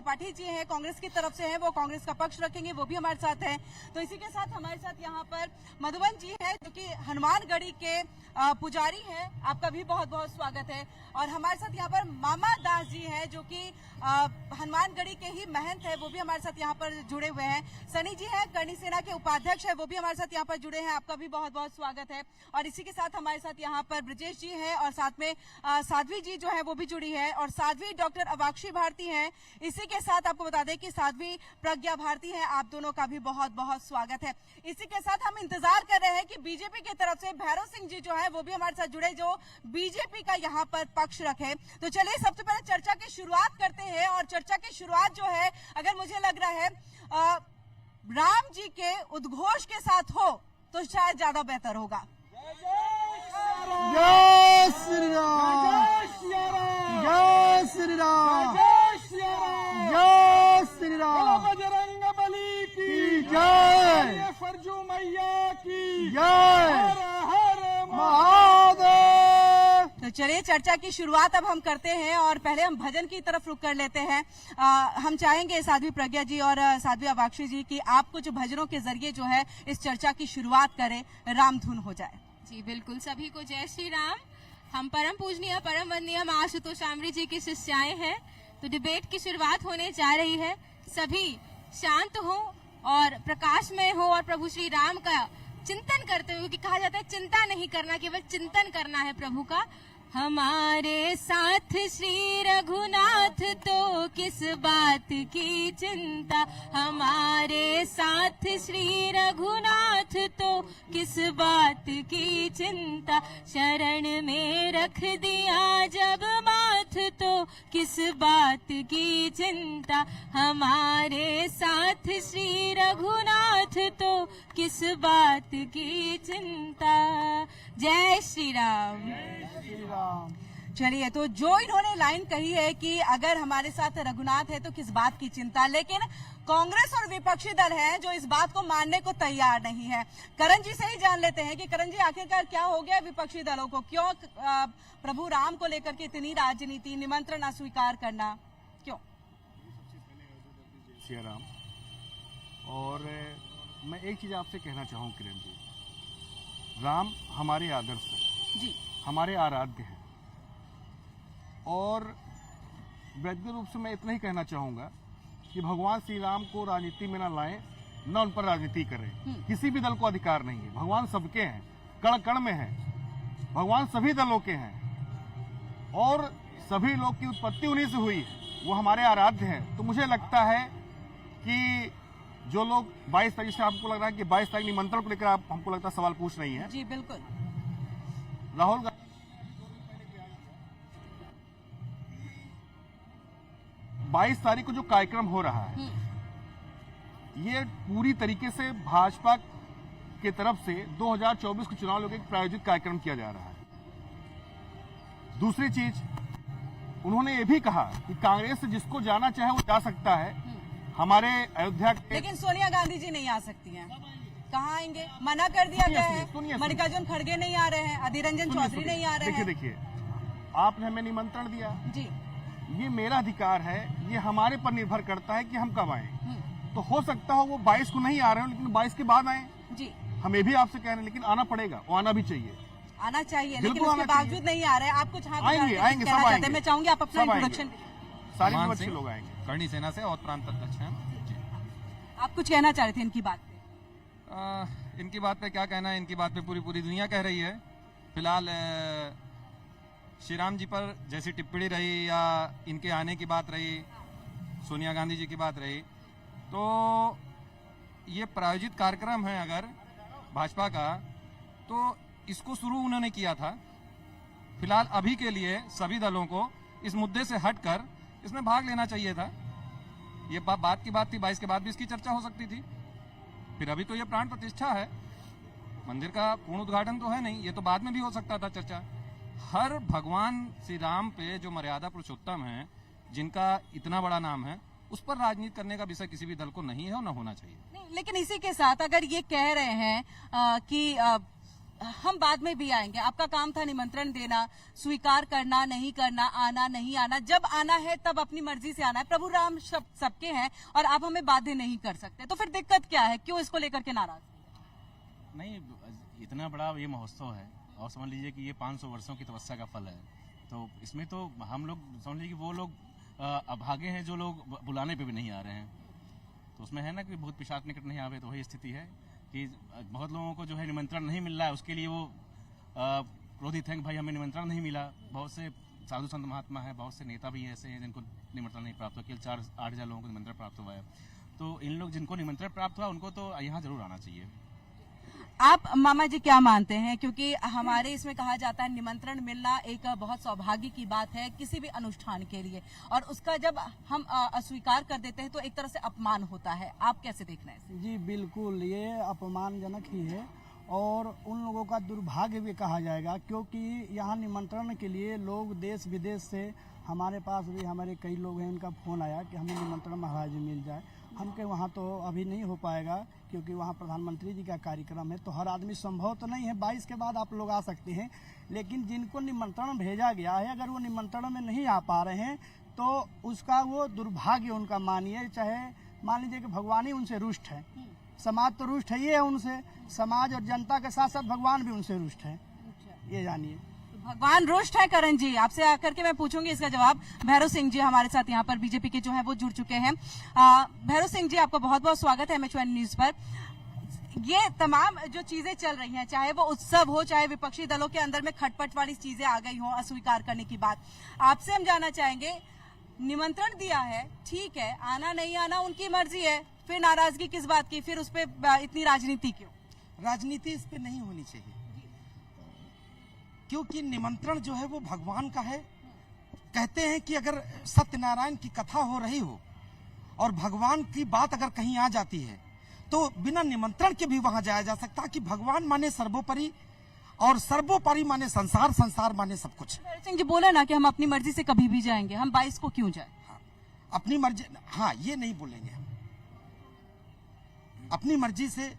त्रिपाठी जी हैं, कांग्रेस की तरफ से हैं, वो कांग्रेस का पक्ष रखेंगे, वो भी हमारे साथ हैं। तो इसी के साथ हमारे साथ यहाँ पर मधुबन जी है, जो कि हनुमानगढ़ी के पुजारी हैं। आपका भी बहुत बहुत स्वागत है। और हमारे साथ यहाँ पर मामा दास जी हैं, जो कि हनुमानगढ़ी के ही महंत है, वो भी हमारे साथ यहाँ पर जुड़े हुए हैं। सनी जी हैं, करणी सेना के उपाध्यक्ष है, वो भी हमारे साथ यहाँ पर जुड़े हैं। आपका भी बहुत बहुत स्वागत है। और इसी के साथ हमारे साथ यहाँ पर ब्रजेश जी हैं और साथ में साध्वी जी जो है वो भी जुड़ी है, और साध्वी डॉक्टर अवाक्षी भारती हैं। इसी के साथ आपको बता दें कि साध्वी प्रज्ञा भारती है। आप दोनों का भी बहुत बहुत स्वागत है। इसी के साथ हम इंतजार कर रहे हैं कि बीजेपी की तरफ से भैरव सिंह जी जो है वो भी हमारे साथ जुड़े, जो बीजेपी का यहाँ पर पक्ष रखे। तो चलिए सबसे पहले चर्चा की शुरुआत करते हैं। और चर्चा की शुरुआत जो है, अगर मुझे लग रहा है राम जी के उद्घोष के साथ हो तो शायद ज्यादा बेहतर होगा। जय श्री राम, जय श्री राम, जय श्री राम, बजरंगबली की जय, फरजू मैया की जय, हर महादेव। तो चलिए चर्चा की शुरुआत अब हम करते हैं, और पहले हम भजन की तरफ रुख कर लेते हैं। हम चाहेंगे साध्वी प्रज्ञा जी और साध्वी अवाक्षी जी की आप कुछ भजनों के जरिए जो है इस चर्चा की शुरुआत करें, रामधुन हो जाए। जी बिल्कुल, सभी को जय श्री राम। हम परम पूजनीय परम वंदनीय मां आशुतोष शामरी जी की शिष्याएं हैं। तो डिबेट की शुरुआत होने जा रही है। सभी शांत हो और प्रकाशमय हो और प्रभु श्री राम का चिंतन करते हुए, कि कहा जाता है चिंता नहीं करना, केवल चिंतन करना है प्रभु का। हमारे साथ श्री रघुनाथ तो किस बात की चिंता, हमारे साथ श्री रघुनाथ तो किस बात की चिंता, शरण में रख दिया जब माथ तो किस बात की चिंता, हमारे साथ श्री रघुनाथ तो किस बात की चिंता। जय श्री राम। चलिए, तो जो इन्होंने लाइन कही है कि अगर हमारे साथ रघुनाथ है तो किस बात की चिंता, लेकिन कांग्रेस और विपक्षी दल हैं जो इस बात को मानने को तैयार नहीं है। करण जी से ही जान लेते हैं कि करण जी आखिरकार क्या हो गया विपक्षी दलों को, क्यों प्रभु राम को लेकर के इतनी राजनीति, निमंत्रण अस्वीकार करना, क्यों? श्री राम। और मैं एक चीज आपसे कहना चाहूँ किरण जी, राम हमारे आदर्श है जी, हमारे आराध्य हैं। और व्यक्तिगत रूप से मैं इतना ही कहना चाहूंगा कि भगवान श्री राम को राजनीति में न लाएं, न उन पर राजनीति करें। किसी भी दल को अधिकार नहीं है। भगवान सबके हैं, कण कण में हैं। भगवान सभी दलों के हैं और सभी लोग की उत्पत्ति उन्हीं से हुई है। वो हमारे आराध्य हैं। तो मुझे लगता है कि जो लोग 22 तारीख से, आपको लग रहा है कि 22 तारीख निमंत्रण को लेकर आप हमको लगता है सवाल पूछ रही हैं। जी बिल्कुल। राहुल गांधी 22 तारीख को जो कार्यक्रम हो रहा है, ये पूरी तरीके से भाजपा के तरफ से 2024 के चुनाव लेकर प्रायोजित कार्यक्रम किया जा रहा है। दूसरी चीज, उन्होंने ये भी कहा कि कांग्रेस से जिसको जाना चाहे वो जा सकता है। हमारे अयोध्या के, लेकिन सोनिया गांधी जी नहीं आ सकती हैं। कहाँ आएंगे? मना कर दिया गया है। मल्लिकार्जुन खड़गे नहीं आ रहे हैं, अधीर रंजन चौधरी नहीं आ रहे हैं। देखिए, आपने हमें निमंत्रण दिया जी, ये मेरा अधिकार है। ये हमारे पर निर्भर करता है कि हम कब आए। तो हो सकता हो वो 22 को नहीं आ रहे हो, लेकिन 22 के बाद आए। जी, हम ये भी आपसे कह रहे हैं, लेकिन आना पड़ेगा, वो आना भी चाहिए, आना चाहिए, लेकिन उसके बावजूद नहीं आ रहे। आप कुछ आएंगे, आएंगे, सब आएंगे। मैं चाहूंगी आप अपना इंट्रोडक्शन। सारे अच्छे लोग आएंगे। करणी सेना से और प्रांत अध्यक्ष हैं। आप कुछ कहना चाह रहे थे इनकी बात पे? इनकी बात पे क्या कहना है, इनकी बात पे पूरी दुनिया कह रही है। फिलहाल श्री राम जी पर जैसी टिप्पणी रही या इनके आने की बात रही, सोनिया गांधी जी की बात रही, तो ये प्रायोजित कार्यक्रम है अगर भाजपा का, तो इसको शुरू उन्होंने किया था। फिलहाल अभी के लिए सभी दलों को इस मुद्दे से हटकर इसमें भाग लेना चाहिए था। ये बात की बात थी, 22 के बाद भी इसकी चर्चा हो सकती थी। फिर अभी तो ये प्राण प्रतिष्ठा है, मंदिर का पूर्ण उद्घाटन तो है नहीं, ये तो बाद में भी हो सकता था चर्चा। हर भगवान श्री राम पे जो मर्यादा पुरुषोत्तम है, जिनका इतना बड़ा नाम है, उस पर राजनीति करने का विषय किसी भी दल को नहीं है और न होना चाहिए। नहीं, लेकिन इसी के साथ अगर ये कह रहे हैं कि हम बाद में भी आएंगे। आपका काम था निमंत्रण देना, स्वीकार करना, नहीं करना, आना नहीं आना। जब आना है तब अपनी मर्जी से आना है। प्रभु राम सबके हैं और आप हमें बाध्य नहीं कर सकते। तो फिर दिक्कत क्या है, क्यों इसको लेकर के नाराज? नहीं, इतना बड़ा ये महोत्सव है और समझ लीजिए कि ये 500 वर्षों की तपस्या का फल है। तो इसमें तो हम लोग समझ लीजिए कि वो लोग अभागे हैं जो लोग बुलाने पे भी नहीं आ रहे हैं। तो उसमें है ना कि बहुत पिशाच निकट नहीं आवे। तो वही स्थिति है कि बहुत लोगों को जो है निमंत्रण नहीं मिल रहा है, उसके लिए वो क्रोधित हैं कि भाई हमें निमंत्रण नहीं मिला। बहुत से साधु संत महात्मा है, बहुत से नेता भी ऐसे हैं जिनको निमंत्रण नहीं प्राप्त हुआ। केवल 4-8 लोगों को निमंत्रण प्राप्त हुआ है। तो इन लोग जिनको निमंत्रण प्राप्त हुआ उनको तो यहाँ जरूर आना चाहिए। आप मामा जी क्या मानते हैं? क्योंकि हमारे इसमें कहा जाता है निमंत्रण मिलना एक बहुत सौभाग्य की बात है किसी भी अनुष्ठान के लिए, और उसका जब हम अस्वीकार कर देते हैं तो एक तरह से अपमान होता है। आप कैसे देख रहे हैं? जी बिल्कुल, ये अपमानजनक ही है और उन लोगों का दुर्भाग्य भी कहा जाएगा, क्योंकि यहाँ निमंत्रण के लिए लोग देश विदेश से, हमारे पास भी हमारे कई लोग हैं, उनका फ़ोन आया कि हमें निमंत्रण महाराज जी मिल जाए। हमके वहाँ तो अभी नहीं हो पाएगा क्योंकि वहाँ प्रधानमंत्री जी का कार्यक्रम है, तो हर आदमी संभव तो नहीं है। 22 के बाद आप लोग आ सकते हैं, लेकिन जिनको निमंत्रण भेजा गया है अगर वो निमंत्रण में नहीं आ पा रहे हैं तो उसका वो दुर्भाग्य उनका मानिए। चाहे मान लीजिए कि भगवान ही उनसे रुष्ट है, समाज तो रुष्ट है, ये है उनसे, समाज और जनता के साथ साथ भगवान भी उनसे रुष्ट है, ये जानिए। भगवान रुष्ट है। करण जी, आपसे आकर के मैं पूछूंगी इसका जवाब। भैरव सिंह जी हमारे साथ यहाँ पर बीजेपी के जो है वो जुड़ चुके हैं। भैरव सिंह जी, आपका बहुत बहुत स्वागत है MH1 न्यूज पर। ये तमाम जो चीजें चल रही हैं, चाहे वो उत्सव हो, चाहे विपक्षी दलों के अंदर में खटपट वाली चीजें आ गई हों, अस्वीकार करने की बात, आपसे हम जानना चाहेंगे, निमंत्रण दिया है, ठीक है, आना नहीं आना उनकी मर्जी है, फिर नाराजगी किस बात की? फिर उस पर इतनी राजनीति क्यों? राजनीति इस पे नहीं होनी चाहिए, क्योंकि निमंत्रण जो है वो भगवान का है। कहते हैं कि अगर सत्यनारायण की कथा हो रही हो और भगवान की बात अगर कहीं आ जाती है तो बिना निमंत्रण के भी वहां जाया जा सकता, कि भगवान माने सर्वोपरि और सर्वोपरि माने संसार, संसार माने सब कुछ। सिंह जी बोला ना कि हम अपनी मर्जी से कभी भी जाएंगे, हम 22 को क्यों जाए? हाँ, अपनी मर्जी, हाँ ये नहीं बोलेंगे हम। अपनी मर्जी से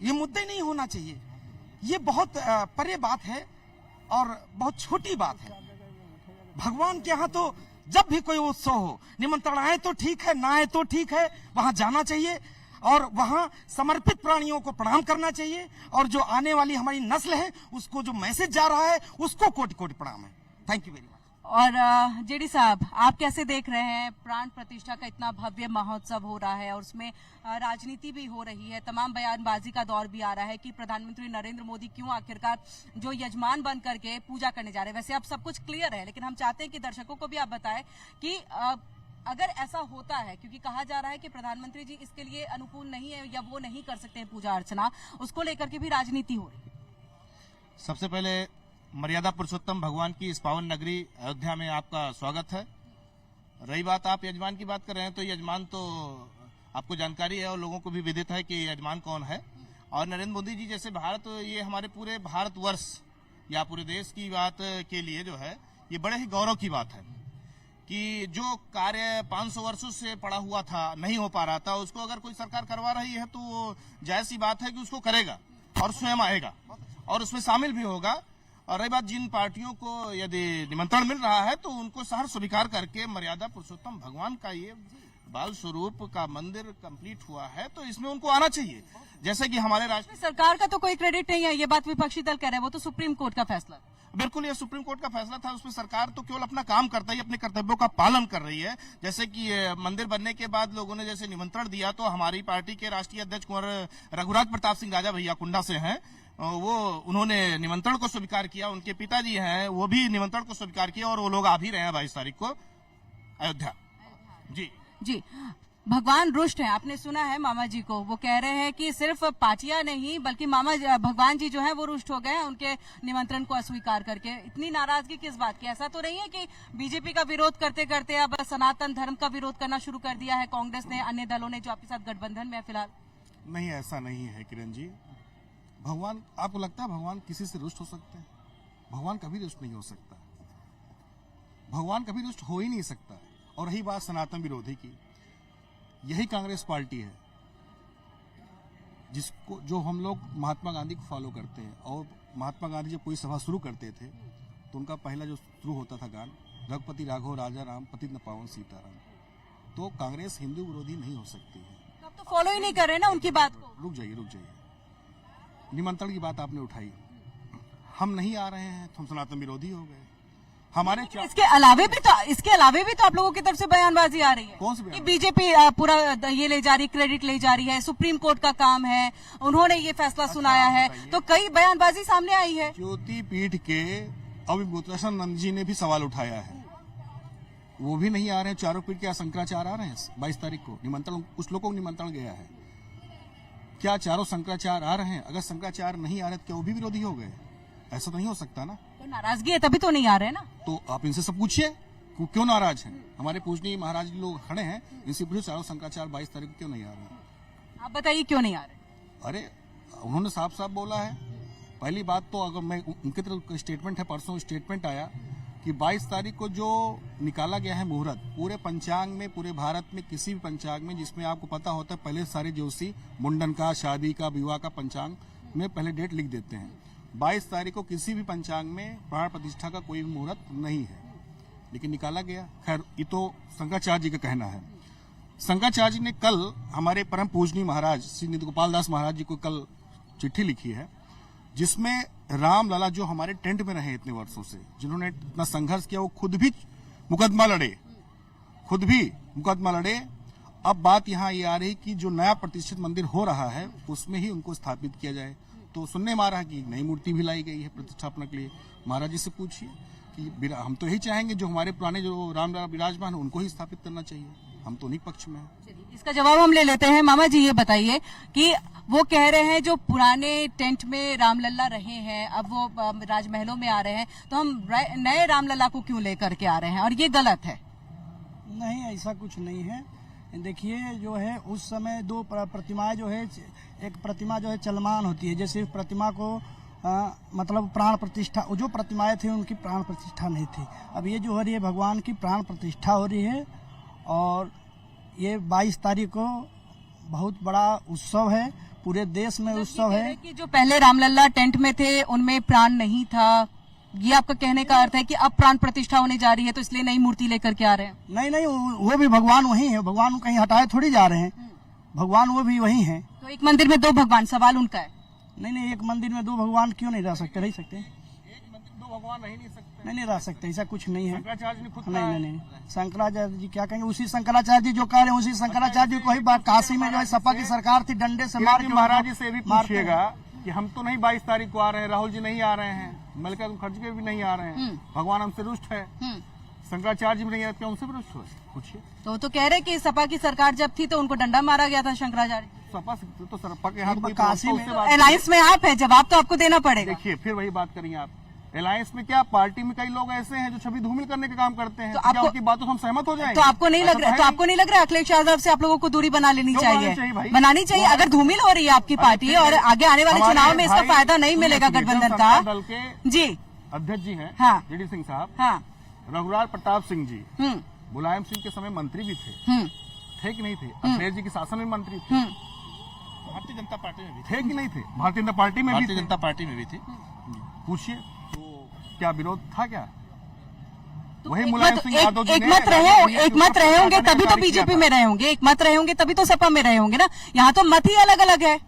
ये मुद्दे नहीं होना चाहिए। ये बहुत परे बात है और बहुत छोटी बात है। भगवान के यहाँ तो जब भी कोई उत्सव हो, निमंत्रण आए तो ठीक है, ना आए तो ठीक है, वहां जाना चाहिए और वहां समर्पित प्राणियों को प्रणाम करना चाहिए। और जो आने वाली हमारी नस्ल है उसको जो मैसेज जा रहा है उसको कोटि कोटि प्रणाम है। Thank you very much. और जेडी साहब, आप कैसे देख रहे हैं? प्राण प्रतिष्ठा का इतना भव्य महोत्सव हो रहा है और उसमें राजनीति भी हो रही है, तमाम बयानबाजी का दौर भी आ रहा है कि प्रधानमंत्री नरेंद्र मोदी क्यों आखिरकार जो यजमान बन करके पूजा करने जा रहे हैं। वैसे अब सब कुछ क्लियर है, लेकिन हम चाहते हैं कि दर्शकों को भी आप बताएं कि अगर ऐसा होता है, क्योंकि कहा जा रहा है कि प्रधानमंत्री जी इसके लिए अनुकूल नहीं है या वो नहीं कर सकते हैं पूजा अर्चना, उसको लेकर के भी राजनीति हो रही है। सबसे पहले मर्यादा पुरुषोत्तम भगवान की इस पावन नगरी अयोध्या में आपका स्वागत है। रही बात आप यजमान की बात कर रहे हैं, तो यजमान तो आपको जानकारी है और लोगों को भी विदित है कि यजमान कौन है। और नरेंद्र मोदी जी जैसे भारत, ये हमारे पूरे भारतवर्ष या पूरे देश की बात के लिए जो है ये बड़े ही गौरव की बात है कि जो कार्य 500 वर्षों से पड़ा हुआ था, नहीं हो पा रहा था, उसको अगर कोई सरकार करवा रही है तो वो जायज सी बात है कि उसको करेगा और स्वयं आएगा और उसमें शामिल भी होगा। और रही बात जिन पार्टियों को यदि निमंत्रण मिल रहा है तो उनको सहर्ष स्वीकार करके मर्यादा पुरुषोत्तम भगवान का ये बाल स्वरूप का मंदिर कंप्लीट हुआ है, तो इसमें उनको आना चाहिए। जैसे कि हमारे राष्ट्र सरकार का तो कोई क्रेडिट नहीं है, ये बात विपक्षी दल कह रहे हैं, वो तो सुप्रीम कोर्ट का फैसला। बिल्कुल, ये सुप्रीम कोर्ट का फैसला था, उसमें सरकार तो केवल अपना काम करता ही, अपने कर्तव्यों का पालन कर रही है। जैसे कि मंदिर बनने के बाद लोगों ने जैसे निमंत्रण दिया, तो हमारी पार्टी के राष्ट्रीय अध्यक्ष कुंवर रघुराज प्रताप सिंह राजा भैया कुंडा से हैं, वो उन्होंने निमंत्रण को स्वीकार किया। उनके पिताजी हैं, वो भी निमंत्रण को स्वीकार किया और वो लोग आ भी रहे हैं 22 तारीख को अयोध्या। जी जी, भगवान रुष्ट है, आपने सुना है मामा जी को, वो कह रहे हैं कि सिर्फ पार्टियां नहीं बल्कि भगवान जी जो है वो रुष्ट हो गए हैं उनके निमंत्रण को अस्वीकार करके। इतनी नाराजगी किस बात की? ऐसा तो नहीं है कि बीजेपी का विरोध करते करते अब सनातन धर्म का विरोध करना शुरू कर दिया है कांग्रेस ने, अन्य दलों ने जो आपके साथ गठबंधन में है फिलहाल? नहीं, ऐसा नहीं है किरण जी। भगवान, आपको लगता है भगवान किसी से रुष्ट हो सकते हैं? भगवान कभी रुष्ट नहीं हो सकता, भगवान कभी रुष्ट हो ही नहीं सकता। और रही बात सनातन विरोधी की, यही कांग्रेस पार्टी है जिसको जो हम लोग महात्मा गांधी को फॉलो करते हैं, और महात्मा गांधी जब कोई सभा शुरू करते थे तो उनका पहला जो शुरू होता था गान, रघुपति राघव राजा राम पतित न पावन सीताराम। तो कांग्रेस हिंदू विरोधी नहीं हो सकती है। आप तो फॉलो ही नहीं कर रहे ना उनकी बात को। रुक जाइए। निमंत्रण की बात आपने उठाई, हम नहीं आ रहे हैं तो हम सनातन विरोधी हो गए। हमारे इसके अलावे भी तो आप लोगों की तरफ से बयानबाजी आ रही है। कौन सी बयान? कि बीजेपी पूरा ये ले जा रही, क्रेडिट ले जा रही है, सुप्रीम कोर्ट का काम है, उन्होंने ये फैसला सुनाया है, तो कई बयानबाजी सामने आई है। ज्योति पीठ के अविभूषानंद जी ने भी सवाल उठाया है, वो भी नहीं आ रहे हैं। चारों पीठ के शंकराचार्य आ रहे हैं 22 तारीख को निमंत्रण, कुछ लोगों को निमंत्रण गया है। क्या चारों शंकराचार्य आ रहे हैं? अगर शंकराचार्य नहीं आ रहे तो क्या वो भी विरोधी हो गए? ऐसा तो नहीं हो सकता ना। तो नाराजगी है तभी तो नहीं आ रहे ना। तो आप इनसे सब पूछिए क्यों नाराज हैं। हमारे पूजनीय महाराज जी लोग खड़े हैं, इनसे पूछिए चारों शंकराचार्य 22 तारीख को क्यों नहीं आ रहे हैं। आप बताइए क्यों नहीं आ रहे। अरे उन्होंने साफ साफ बोला है। पहली बात तो अगर मैं उनके तरफ स्टेटमेंट है, परसों स्टेटमेंट आया कि 22 तारीख को जो निकाला गया है मुहूर्त, पूरे पंचांग में, पूरे भारत में किसी भी पंचांग में जिसमें आपको पता होता है पहले सारे ज्योतिषी मुंडन का, शादी का, विवाह का पंचांग में पहले डेट लिख देते हैं। 22 तारीख को किसी भी पंचांग में प्राण प्रतिष्ठा का कोई भी मुहूर्त नहीं है, लेकिन निकाला गया। खैर ये तो शंकराचार्य जी का कहना है। शंकराचार्य जी ने कल हमारे परम पूजनीय महाराज श्री नित्य गोपाल दास महाराज जी को कल चिट्ठी लिखी है, जिसमें राम लला जो हमारे टेंट में रहे इतने वर्षों से, जिन्होंने इतना संघर्ष किया, वो खुद भी मुकदमा लड़े। अब बात यहाँ ये आ रही कि जो नया प्रतिष्ठित मंदिर हो रहा है उसमें ही उनको स्थापित किया जाए। तो सुनने में आ रहा है कि नई मूर्ति भी लाई गई है प्रतिष्ठापना के लिए। महाराज जी से पूछिए कि हम तो यही चाहेंगे जो हमारे पुराने जो राम लला विराजमान है उनको ही स्थापित करना चाहिए। हम तो उन्हीं पक्ष में हैं। इसका जवाब हम ले लेते हैं। मामा जी ये बताइए कि वो कह रहे हैं जो पुराने टेंट में रामलला रहे हैं अब वो राजमहलों में आ रहे हैं, तो हम नए रामलला को क्यों लेकर के आ रहे हैं, और ये गलत है। नहीं, ऐसा कुछ नहीं है। देखिए जो है उस समय दो प्रतिमाएं जो है, एक प्रतिमा जो है चलमान होती है, जैसे प्रतिमा को मतलब प्राण प्रतिष्ठा, जो प्रतिमाएं थी उनकी प्राण प्रतिष्ठा नहीं थी। अब ये जो हो रही है भगवान की प्राण प्रतिष्ठा हो रही है, और ये 22 तारीख को बहुत बड़ा उत्सव है, पूरे देश में उत्सव है। कि जो पहले रामलला टेंट में थे उनमें प्राण नहीं था, ये आपका कहने का अर्थ है कि अब प्राण प्रतिष्ठा होने जा रही है तो इसलिए नई मूर्ति लेकर के आ रहे हैं? नहीं, वो भी भगवान वही है, भगवान कहीं हटाए थोड़ी जा रहे हैं, भगवान वो भी वही है। तो एक मंदिर में दो भगवान, सवाल उनका है। नहीं, एक मंदिर में दो भगवान क्यों नहीं रह सकते? रह सकते हैं। एक मंदिर में दो भगवान नहीं सकते। नहीं रह सकते, ऐसा कुछ नहीं है। शंकराचार्य जी ने खुद नहीं, शंकराचार्य जी क्या कहेंगे? उसी शंकराचार्य जी जो कह रहे हैं उसी शंकराचार्य जी को ही काशी में जो है सपा की सरकार थी, डंडे से मार के महाराज जी से भी पूछिएगा कि हम तो नहीं 22 तारीख को आ रहे हैं, राहुल जी नहीं आ रहे हैं, मल्लिकार्जुन खड़गे भी नहीं आ रहे हैं, भगवान हमसे रुष्ट है, शंकराचार्य जी भी नहीं आते, उनसे भी रुष्ट हो। पूछिए। तो कह रहे कि सपा की सरकार जब थी तो उनको डंडा मारा गया था शंकराचार्य। सपा तो सपा के हाथ में काशी में अलायंस में आप है, जवाब तो आपको देना पड़ेगा। देखिए फिर वही बात करेंगे आप। अलायंस में क्या, पार्टी में कई लोग ऐसे हैं जो छवि धूमिल करने का काम करते हैं, तो क्या उनकी बातों से हम सहमत हो जाएंगे? तो आपको नहीं लग रहा अखिलेश यादव से आप लोगों को दूरी बना लेनी चाहिए? बनानी चाहिए। अगर धूमिल हो रही है आपकी पार्टी और आगे आने वाले चुनाव में इसका फायदा नहीं मिलेगा गठबंधन का। दल के जी अध्यक्ष जी हैं हाँ। जेडी सिंह साहब, हाँ, रघुराज प्रताप सिंह जी मुलायम सिंह के समय मंत्री भी थे कि नहीं थे? अखिलेश जी के शासन में मंत्री थे, भारतीय जनता पार्टी में भी थे कि नहीं थे? भारतीय जनता पार्टी में भी भारतीय जनता पार्टी में भी थी। पूछिए तो क्या विरोध था क्या? वही एक मुलायम मत सिंह यादव जी एक मत रहे होंगे तभी तो बीजेपी में रहे होंगे, एक मत रहे होंगे तभी तो सपा में रहे होंगे ना। यहाँ तो मत ही अलग अलग है।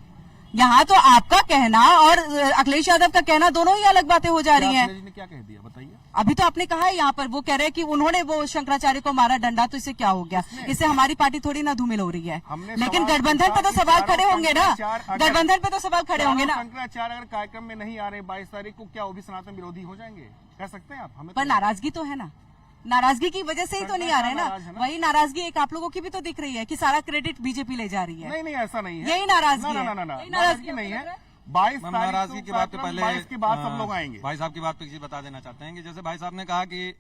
यहाँ तो आपका कहना और अखिलेश यादव का कहना दोनों ही अलग बातें हो जा रही हैं। अखिलेश जी ने क्या कह दिया बताइए? अभी तो आपने कहा है यहाँ पर, वो कह रहे हैं कि उन्होंने वो शंकराचार्य को मारा डंडा, तो इससे क्या हो गया? इससे हमारी पार्टी थोड़ी ना धूमिल हो रही है। लेकिन गठबंधन पे तो सवाल खड़े होंगे ना, गठबंधन पे तो सवाल खड़े होंगे ना। शंकराचार्य अगर कार्यक्रम में नहीं आ रहे 22 तारीख को, क्या वो भी सनातन विरोधी हो जाएंगे? कह सकते हैं आप? हमें पर नाराजगी तो है ना, नाराजगी की वजह से ही तो नहीं आ रहे ना। वही नाराजगी एक आप लोगों की भी तो दिख रही है कि सारा क्रेडिट बीजेपी ले जा रही है। नहीं, ऐसा नहीं है। यही नाराजगी है। नाराजगी नहीं है। 22 नाराजगी की बात पे पहले 22 के बाद सब लोग आएंगे। भाई साहब की बात पे बता देना चाहते हैं कि जैसे भाई साहब ने कहा कि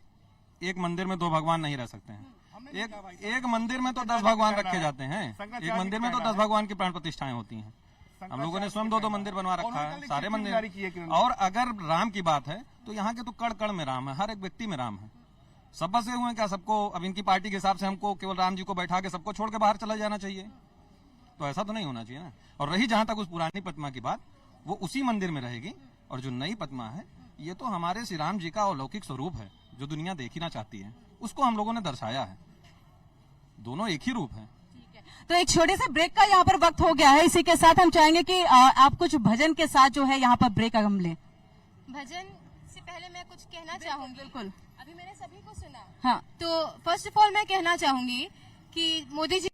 एक मंदिर में दो भगवान नहीं रह सकते हैं। एक मंदिर में तो 10 भगवान रखे जाते हैं, एक मंदिर में तो 10 भगवान की प्राण प्रतिष्ठाएं होती हैं। हम लोगों ने स्वयं दो मंदिर बनवा रखा है, सारे मंदिर। और अगर राम की बात है तो यहाँ के तो कण कण में राम है, हर एक व्यक्ति में राम है। सब बसे हुए हैं क्या? सबको अब इनकी पार्टी के हिसाब से हमको केवल राम जी को बैठा के सबको छोड़ के बाहर चला जाना चाहिए? तो ऐसा तो नहीं होना चाहिए ना। और रही जहां तक उस पुरानी प्रतिमा की बात, वो उसी मंदिर में रहेगी, और जो नई प्रतिमा है ये तो हमारे श्री राम जी का अलौकिक स्वरूप है जो दुनिया देखना चाहती है, उसको हम लोगों ने दर्शाया है। दोनों एक ही रूप है। तो एक छोटे से ब्रेक का यहाँ पर वक्त हो गया है। इसी के साथ हम चाहेंगे कि आप कुछ भजन के साथ जो है यहाँ पर ब्रेक हम लें। भजन से पहले मैं कुछ कहना चाहूंगी। बिल्कुल। अभी मैंने सभी को सुना। हाँ। तो फर्स्ट ऑफ ऑल मैं कहना चाहूंगी कि मोदी जी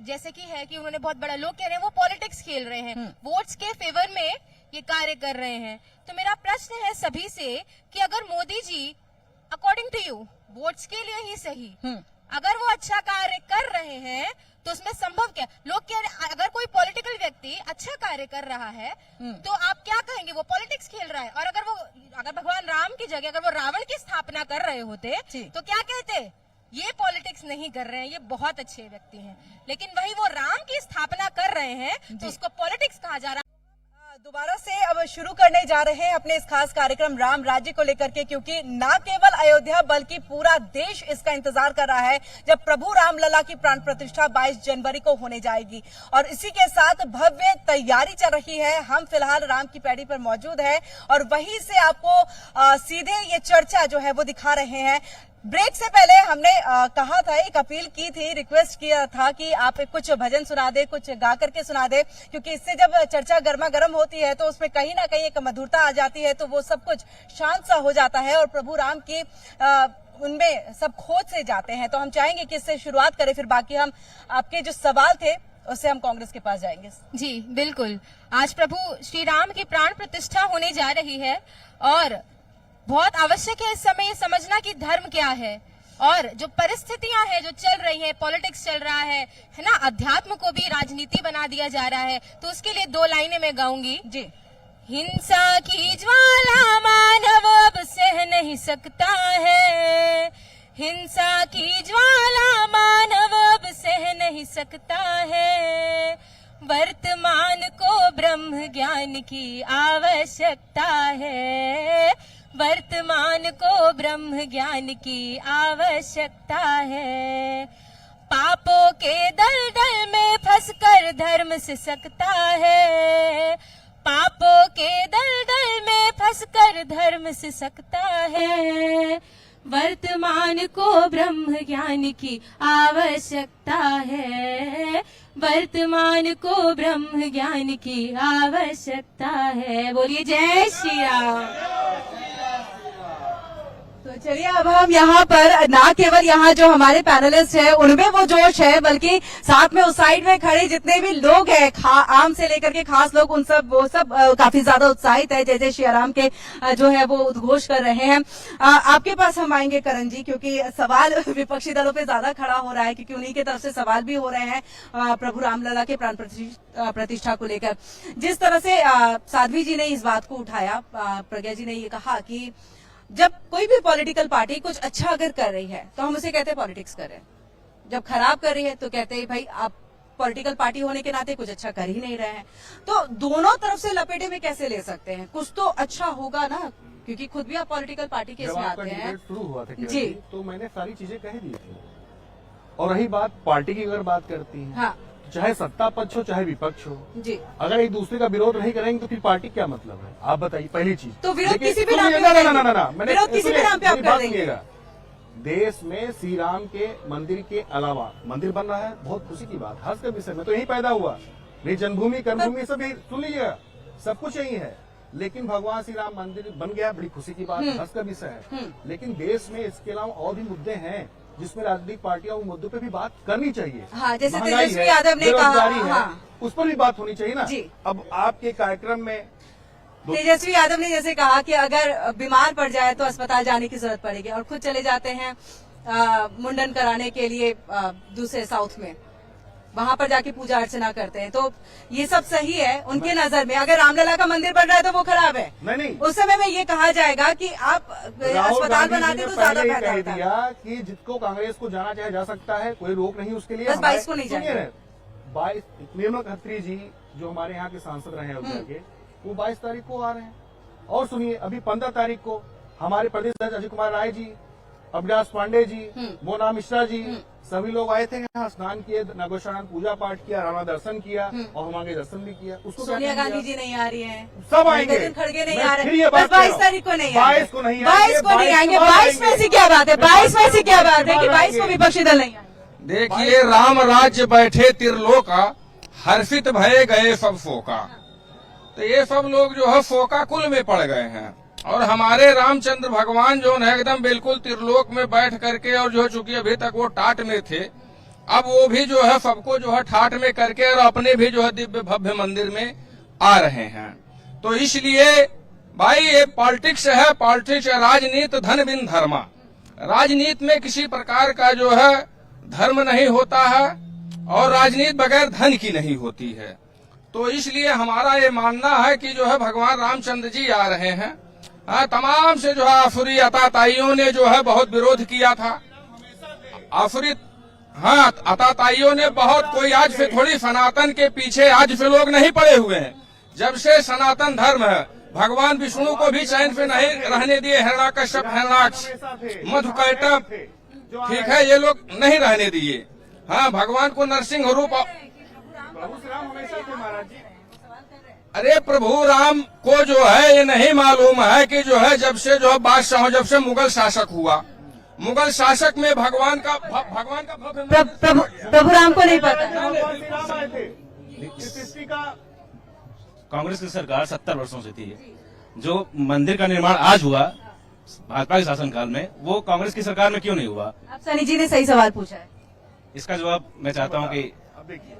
जैसे कि है कि उन्होंने बहुत बड़ा, लोग कह रहे हैं वो पॉलिटिक्स खेल रहे हैं, वोट्स के फेवर में ये कार्य कर रहे हैं। तो मेरा प्रश्न है सभी से कि अगर Modi ji according to you votes के लिए ही सही, अगर वो अच्छा कार्य कर रहे हैं तो उसमें संभव क्या? लोग कह रहे अगर कोई पॉलिटिकल व्यक्ति अच्छा कार्य कर रहा है तो आप क्या कहेंगे वो पॉलिटिक्स खेल रहा है? और अगर भगवान राम की जगह अगर वो रावण की स्थापना कर रहे होते तो क्या कहते? ये पॉलिटिक्स नहीं कर रहे हैं, ये बहुत अच्छे व्यक्ति हैं। लेकिन वही वो राम की स्थापना कर रहे हैं तो उसको पॉलिटिक्स कहा जा रहा है। दोबारा से अब शुरू करने जा रहे हैं अपने इस खास कार्यक्रम राम राज्य को लेकर के, क्योंकि न केवल अयोध्या बल्कि पूरा देश इसका इंतजार कर रहा है जब प्रभु रामलला की प्राण प्रतिष्ठा 22 जनवरी को होने जाएगी। और इसी के साथ भव्य तैयारी चल रही है। हम फिलहाल राम की पैड़ी पर मौजूद है और वहीं से आपको सीधे ये चर्चा जो है वो दिखा रहे हैं। ब्रेक से पहले हमने कहा था, एक अपील की थी, रिक्वेस्ट किया था कि आप कुछ भजन सुना दे, कुछ गा करके सुना दे, क्योंकि इससे जब चर्चा गर्मा गर्म होती है तो उसमें कहीं ना कहीं एक मधुरता आ जाती है, तो वो सब कुछ शांत सा हो जाता है और प्रभु राम की उनमें सब खोज से जाते हैं। तो हम चाहेंगे कि इससे शुरुआत करें, फिर बाकी हम आपके जो सवाल थे उससे हम कांग्रेस के पास जाएंगे। जी बिल्कुल, आज प्रभु श्री राम की प्राण प्रतिष्ठा होने जा रही है और बहुत आवश्यक है इस समय ये समझना कि धर्म क्या है और जो परिस्थितियां हैं जो चल रही है, पॉलिटिक्स चल रहा है ना, अध्यात्म को भी राजनीति बना दिया जा रहा है। तो उसके लिए 2 लाइनें मैं गाऊंगी जी। हिंसा की ज्वाला मानव अब सह नहीं सकता है, हिंसा की ज्वाला मानव अब सह नहीं सकता है, वर्तमान को ब्रह्म ज्ञान की आवश्यकता है, वर्तमान को ब्रह्म ज्ञान की आवश्यकता है, पापों के दलदल में फंसकर धर्म से सकता है, पापों के दलदल में फंसकर धर्म से सकता है, वर्तमान को ब्रह्म ज्ञान की आवश्यकता है, वर्तमान को ब्रह्म ज्ञान की आवश्यकता है। बोलिए जय श्री राम। तो चलिए अब हम यहाँ पर ना केवल यहाँ जो हमारे पैनलिस्ट है उनमें वो जोश है, बल्कि साथ में उस साइड में खड़े जितने भी लोग हैं, आम से लेकर के खास लोग, वो सब काफी ज्यादा उत्साहित है, जय जय श्री राम के जो है वो उद्घोष कर रहे हैं। आपके पास हम आएंगे करण जी, क्योंकि सवाल विपक्षी दलों पे ज्यादा खड़ा हो रहा है, क्योंकि उन्हीं की तरफ से सवाल भी हो रहे हैं प्रभु रामलला के प्राण प्रतिष्ठा को लेकर। जिस तरह से साध्वी जी ने इस बात को उठाया, प्रज्ञा जी ने ये कहा कि जब कोई भी पॉलिटिकल पार्टी कुछ अच्छा अगर कर रही है तो हम उसे कहते हैं पॉलिटिक्स कर रहे हैं, जब खराब कर रही है तो कहते हैं भाई आप पॉलिटिकल पार्टी होने के नाते कुछ अच्छा कर ही नहीं रहे हैं। तो दोनों तरफ से लपेटे में कैसे ले सकते हैं? कुछ तो अच्छा होगा ना, क्योंकि खुद भी आप पॉलिटिकल पार्टी के इसमें आते हैं। शुरू हुआ था जी, तो मैंने सारी चीजें कह दी थी। और रही बात पार्टी की, अगर बात करती है, हाँ चाहे सत्ता पक्ष हो चाहे विपक्ष हो, जी, अगर एक दूसरे का विरोध नहीं करेंगे तो फिर पार्टी क्या मतलब है? आप बताइए पहली चीज। तो विरोध लेकिन किसी भी नाम पे ना, विरोध किसी भी नाम पे आप कर देंगे। देश में श्री राम के मंदिर के अलावा मंदिर बन रहा है, बहुत खुशी की बात, हर्ष का विषय में तो यही पैदा हुआ। नहीं, जन्मभूमि कर्मभूमि सब यही सुन लीजिएगा, सब कुछ यही है। लेकिन भगवान श्री राम मंदिर बन गया, बड़ी खुशी की बात, हर्ष का विषय है। लेकिन देश में इसके अलावा और भी मुद्दे हैं जिसमें राजनीतिक पार्टियां उन मुद्दों पे भी बात करनी चाहिए। हाँ, जैसे महंगाई तेजस्वी है, यादव ने कहा, बेरोजगारी है, हाँ, उस पर भी बात होनी चाहिए ना जी। अब आपके कार्यक्रम में तेजस्वी यादव ने जैसे कहा कि अगर बीमार पड़ जाए तो अस्पताल जाने की जरूरत पड़ेगी और खुद चले जाते हैं मुंडन कराने के लिए दूसरे साउथ में, वहां पर जाके पूजा अर्चना करते हैं। तो ये सब सही है उनके नजर में। अगर रामलला का मंदिर बन रहा है तो वो खराब है? नहीं, उस समय में ये कहा जाएगा कि आप अस्पताल बनाते तो ज्यादा फायदा होता है। दिया कि जिसको कांग्रेस को जाना चाहे जा सकता है, कोई रोक नहीं उसके लिए। बस 22 को नहीं जाएंगे। 22 निर्मला खत्री जी जो हमारे यहाँ के सांसद रहे हैं अयोध्या के, वो 22 तारीख को आ रहे हैं। और सुनिए, अभी 15 तारीख को हमारे प्रदेश अध्यक्ष अजय कुमार राय जी अविनाश पांडे जी, मोना मिश्रा जी, सभी लोग आए थे यहाँ, स्नान किए, नगोस्नान, पूजा पाठ किया, राणा दर्शन किया और हम आगे दर्शन भी किया। उसको क्या सोनिया कहेंगे गांधी जी नहीं आ रही हैं, सब आएंगे, मल्लिकार्जुन खड़गे नहीं मैं आ फिर रहे, ये बात बस कह रहा 22 हूं। तारीख को नहीं 22 को नहीं 22 को नहीं आएंगे, 22 में से क्या बात है, 22 में से क्या बात है कि 22 को विपक्षी दल नहीं आएंगे। देखिए, राम राज्य बैठे त्रिलोका, हर्षित भये गए सब फोका। तो ये सब लोग जो है फोका कुल में पड़ गए हैं, और हमारे रामचंद्र भगवान जो है एकदम बिल्कुल त्रिलोक में बैठ करके, और जो है चूंकि अभी तक वो टाट में थे, अब वो भी जो है सबको जो है ठाट में करके और अपने भी जो है दिव्य भव्य मंदिर में आ रहे हैं। तो इसलिए भाई ये पॉलिटिक्स है, पॉलिटिक्स राजनीति धन बिन धर्मा। राजनीति में किसी प्रकार का जो है धर्म नहीं होता है, और राजनीति बगैर धन की नहीं होती है। तो इसलिए हमारा ये मानना है कि जो है भगवान रामचंद्र जी आ रहे हैं। तमाम से जो है आसुरी अताताइयों ने जो है बहुत विरोध किया था। आसुरी अताताइयों ने बहुत, कोई आज से थोड़ी सनातन के पीछे आज से लोग नहीं पड़े हुए हैं। जब से सनातन धर्म है, भगवान विष्णु को भी चैन से नहीं रहने दिए, हिरण्याकश्यप, हिरण्याक्ष, मधुकैटभ, ठीक है, ये लोग नहीं रहने दिए। हाँ, भगवान को नरसिंह रूप, प्रभु श्री राम हमेशा थे महाराज जी। अरे प्रभु राम को जो है ये नहीं मालूम है कि जो है जब से जो है बादशाह, जब से मुगल शासक हुआ, मुगल शासक में भगवान का प्रभु राम को नहीं पता। भगवान श्री राम आए थे इस सृष्टि का। कांग्रेस की सरकार 70 वर्षों से थी। जो मंदिर का निर्माण आज हुआ भाजपा के शासनकाल में, वो कांग्रेस की सरकार में क्यों नहीं हुआ? अब सनी जी ने सही सवाल पूछा है, इसका जवाब मैं चाहता हूं कि अब देखिए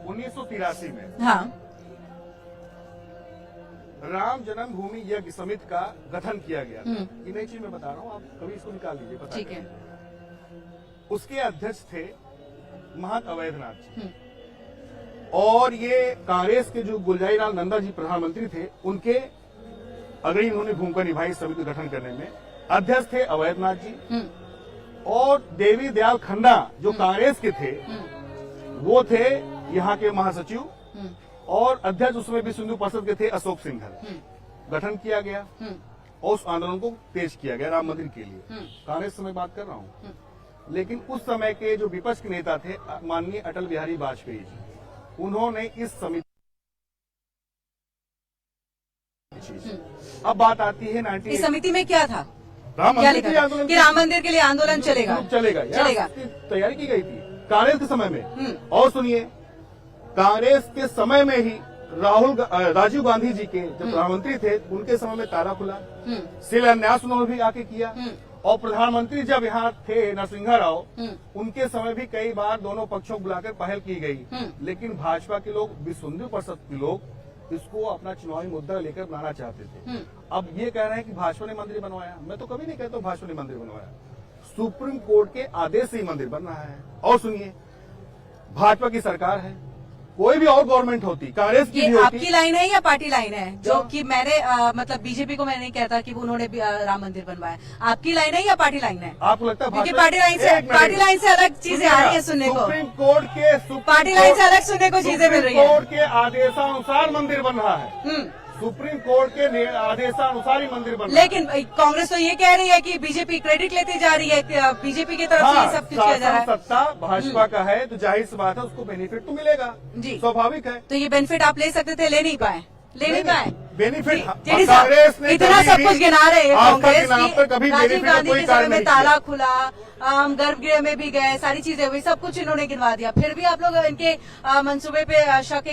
1983 में हाँ, राम जन्मभूमि यज्ञ समिति का गठन किया गया था। ये नई चीज मैं बता रहा हूँ, आप कभी इसको निकाल लीजिए, पता ठीक है। उसके अध्यक्ष थे महंत अवैधनाथ जी, और ये कांग्रेस के जो गुलजारी लाल नंदा जी प्रधानमंत्री थे, उनके अग्रणी इन्होंने भूमिका निभाई समिति का गठन करने में। अध्यक्ष थे अवैधनाथ जी, और देवी दयाल खन्ना जो कांग्रेस के थे, वो थे यहाँ के महासचिव, और अध्यक्ष उसमें भी सिंधु परिषद के थे अशोक सिंघल। गठन किया गया और उस आंदोलन को तेज किया गया राम मंदिर के लिए। कांग्रेस समय बात कर रहा हूँ। लेकिन उस समय के जो विपक्ष के नेता थे माननीय अटल बिहारी वाजपेयी जी, उन्होंने इस समिति, अब बात आती है 98 इस समिति में क्या था, राम क्या मंदिर के लिए लिखा था आंदोलन कि राम मंदिर के लिए आंदोलन चलेगा, चलेगा चलेगा। तैयारी की गई थी कांग्रेस के समय में। और सुनिए, कांग्रेस के समय में ही राजीव गांधी जी के जब प्रधानमंत्री थे, उनके समय में ताला खुला, शिलान्यास उन्होंने भी आके किया। और प्रधानमंत्री जब यहाँ थे नरसिंह राव, उनके समय भी कई बार दोनों पक्षों को बुलाकर पहल की गई। लेकिन भाजपा के लोग, विश्व हिंदू परिषद के लोग इसको अपना चुनावी मुद्दा लेकर बनाना चाहते थे। अब ये कह रहे हैं कि भाजपा ने मंदिर बनवाया। मैं तो कभी नहीं कहता भाजपा ने मंदिर बनवाया, सुप्रीम कोर्ट के आदेश से ही मंदिर बन रहा है। और सुनिए, भाजपा की सरकार है, कोई भी और गवर्नमेंट होती, कांग्रेस की ये भी होती। आपकी लाइन है या पार्टी लाइन है? जो कि मैंने मतलब बीजेपी को मैं नहीं कहता कि उन्होंने राम मंदिर बनवाया। आपकी लाइन है या पार्टी लाइन है? आपको लगता है क्योंकि भाजपा- पार्टी लाइन से अलग चीजें आ रही है सुनने को, सुप्रीम कोर्ट के पार्टी लाइन से अलग सुनने को चीजें मिल रही है। कोर्ट के आदेशानुसार मंदिर बन रहा है। सुप्रीम कोर्ट के आदेशानुसार ही मंदिर बन रहा है। लेकिन कांग्रेस तो ये कह रही है कि बीजेपी क्रेडिट लेती जा रही है, बीजेपी की तरफ से ये सब कुछ किया जा रहा है। सत्ता भाजपा का है तो जाहिर सी बात है उसको बेनिफिट तो मिलेगा जी, स्वाभाविक है। तो ये बेनिफिट आप ले सकते थे, ले नहीं पाए, ले नहीं पाए। बेनिफिट जी कांग्रेस ने इतना कभी सब भी कुछ गिना रहे हैं आज तक कांग्रेस के नाम पर कभी की। राजीव बेनिफिट का गांधी कोई के कार्य समय में नहीं ताला खुला, गर्भगृह में भी गए, सारी चीजें हुई, सब कुछ इन्होंने गिनवा दिया। फिर भी आप लोग इनके मंसूबे पे शक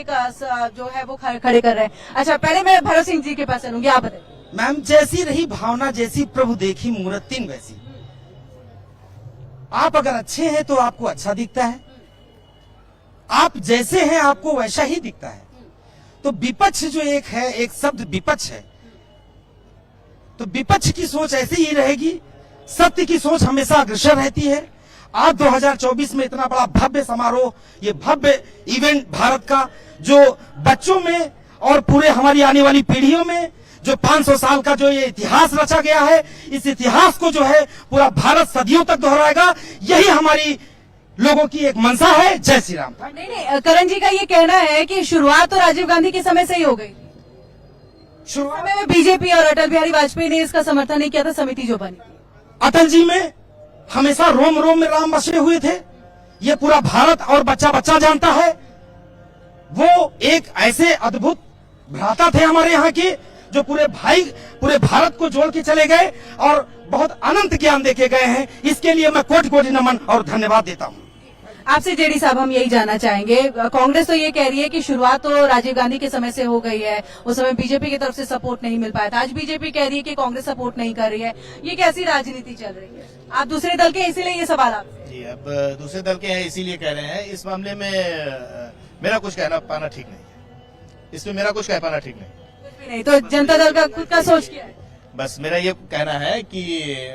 जो है वो खड़े कर रहे हैं। अच्छा, पहले मैं भरत सिंह जी के पास चलूंगी, आप बताइए। मैम, जैसी रही भावना, जैसी प्रभु देखी मूर्तिन वैसी। आप अगर अच्छे हैं तो आपको अच्छा दिखता है, आप जैसे हैं आपको वैसा ही दिखता है। तो विपक्ष जो एक है, एक शब्द विपक्ष है, तो विपक्ष की सोच ऐसी ही रहेगी। सत्य की सोच हमेशा अग्रसर रहती है। आज 2024 में इतना बड़ा भव्य समारोह, ये भव्य इवेंट भारत का, जो बच्चों में और पूरे हमारी आने वाली पीढ़ियों में जो 500 साल का जो ये इतिहास रचा गया है, इस इतिहास को जो है पूरा भारत सदियों तक दोहराएगा। यही हमारी लोगों की एक मंशा है। जय श्री राम। नहीं, करण जी का ये कहना है कि शुरुआत तो राजीव गांधी के समय से ही हो गई। शुरुआत समय में बीजेपी और अटल बिहारी वाजपेयी ने इसका समर्थन नहीं किया था, समिति जो बनी। अटल जी में हमेशा रोम रोम में राम बसे हुए थे, ये पूरा भारत और बच्चा बच्चा जानता है। वो एक ऐसे अद्भुत भ्राता थे हमारे यहाँ के, जो पूरे भारत को जोड़ के चले गए और बहुत अनंत ज्ञान देके गए हैं। इसके लिए मैं कोटि कोटि नमन और धन्यवाद देता हूँ। आपसे जेडी साहब हम यही जानना चाहेंगे, कांग्रेस तो ये कह रही है कि शुरुआत तो राजीव गांधी के समय से हो गई है, उस समय बीजेपी की तरफ से सपोर्ट नहीं मिल पाया था। आज बीजेपी कह रही है कि कांग्रेस सपोर्ट नहीं कर रही है, ये कैसी राजनीति चल रही है? आप दूसरे दल के, इसीलिए ये सवाल आपसे। जी, अब दूसरे दल के हैं इसीलिए कह रहे हैं। इस मामले में मेरा कुछ कहना पाना ठीक नहीं है, इसमें मेरा कुछ कह पाना ठीक नहीं। कुछ भी नहीं, तो जनता दल का खुद का सोच क्या है? बस मेरा ये कहना है कि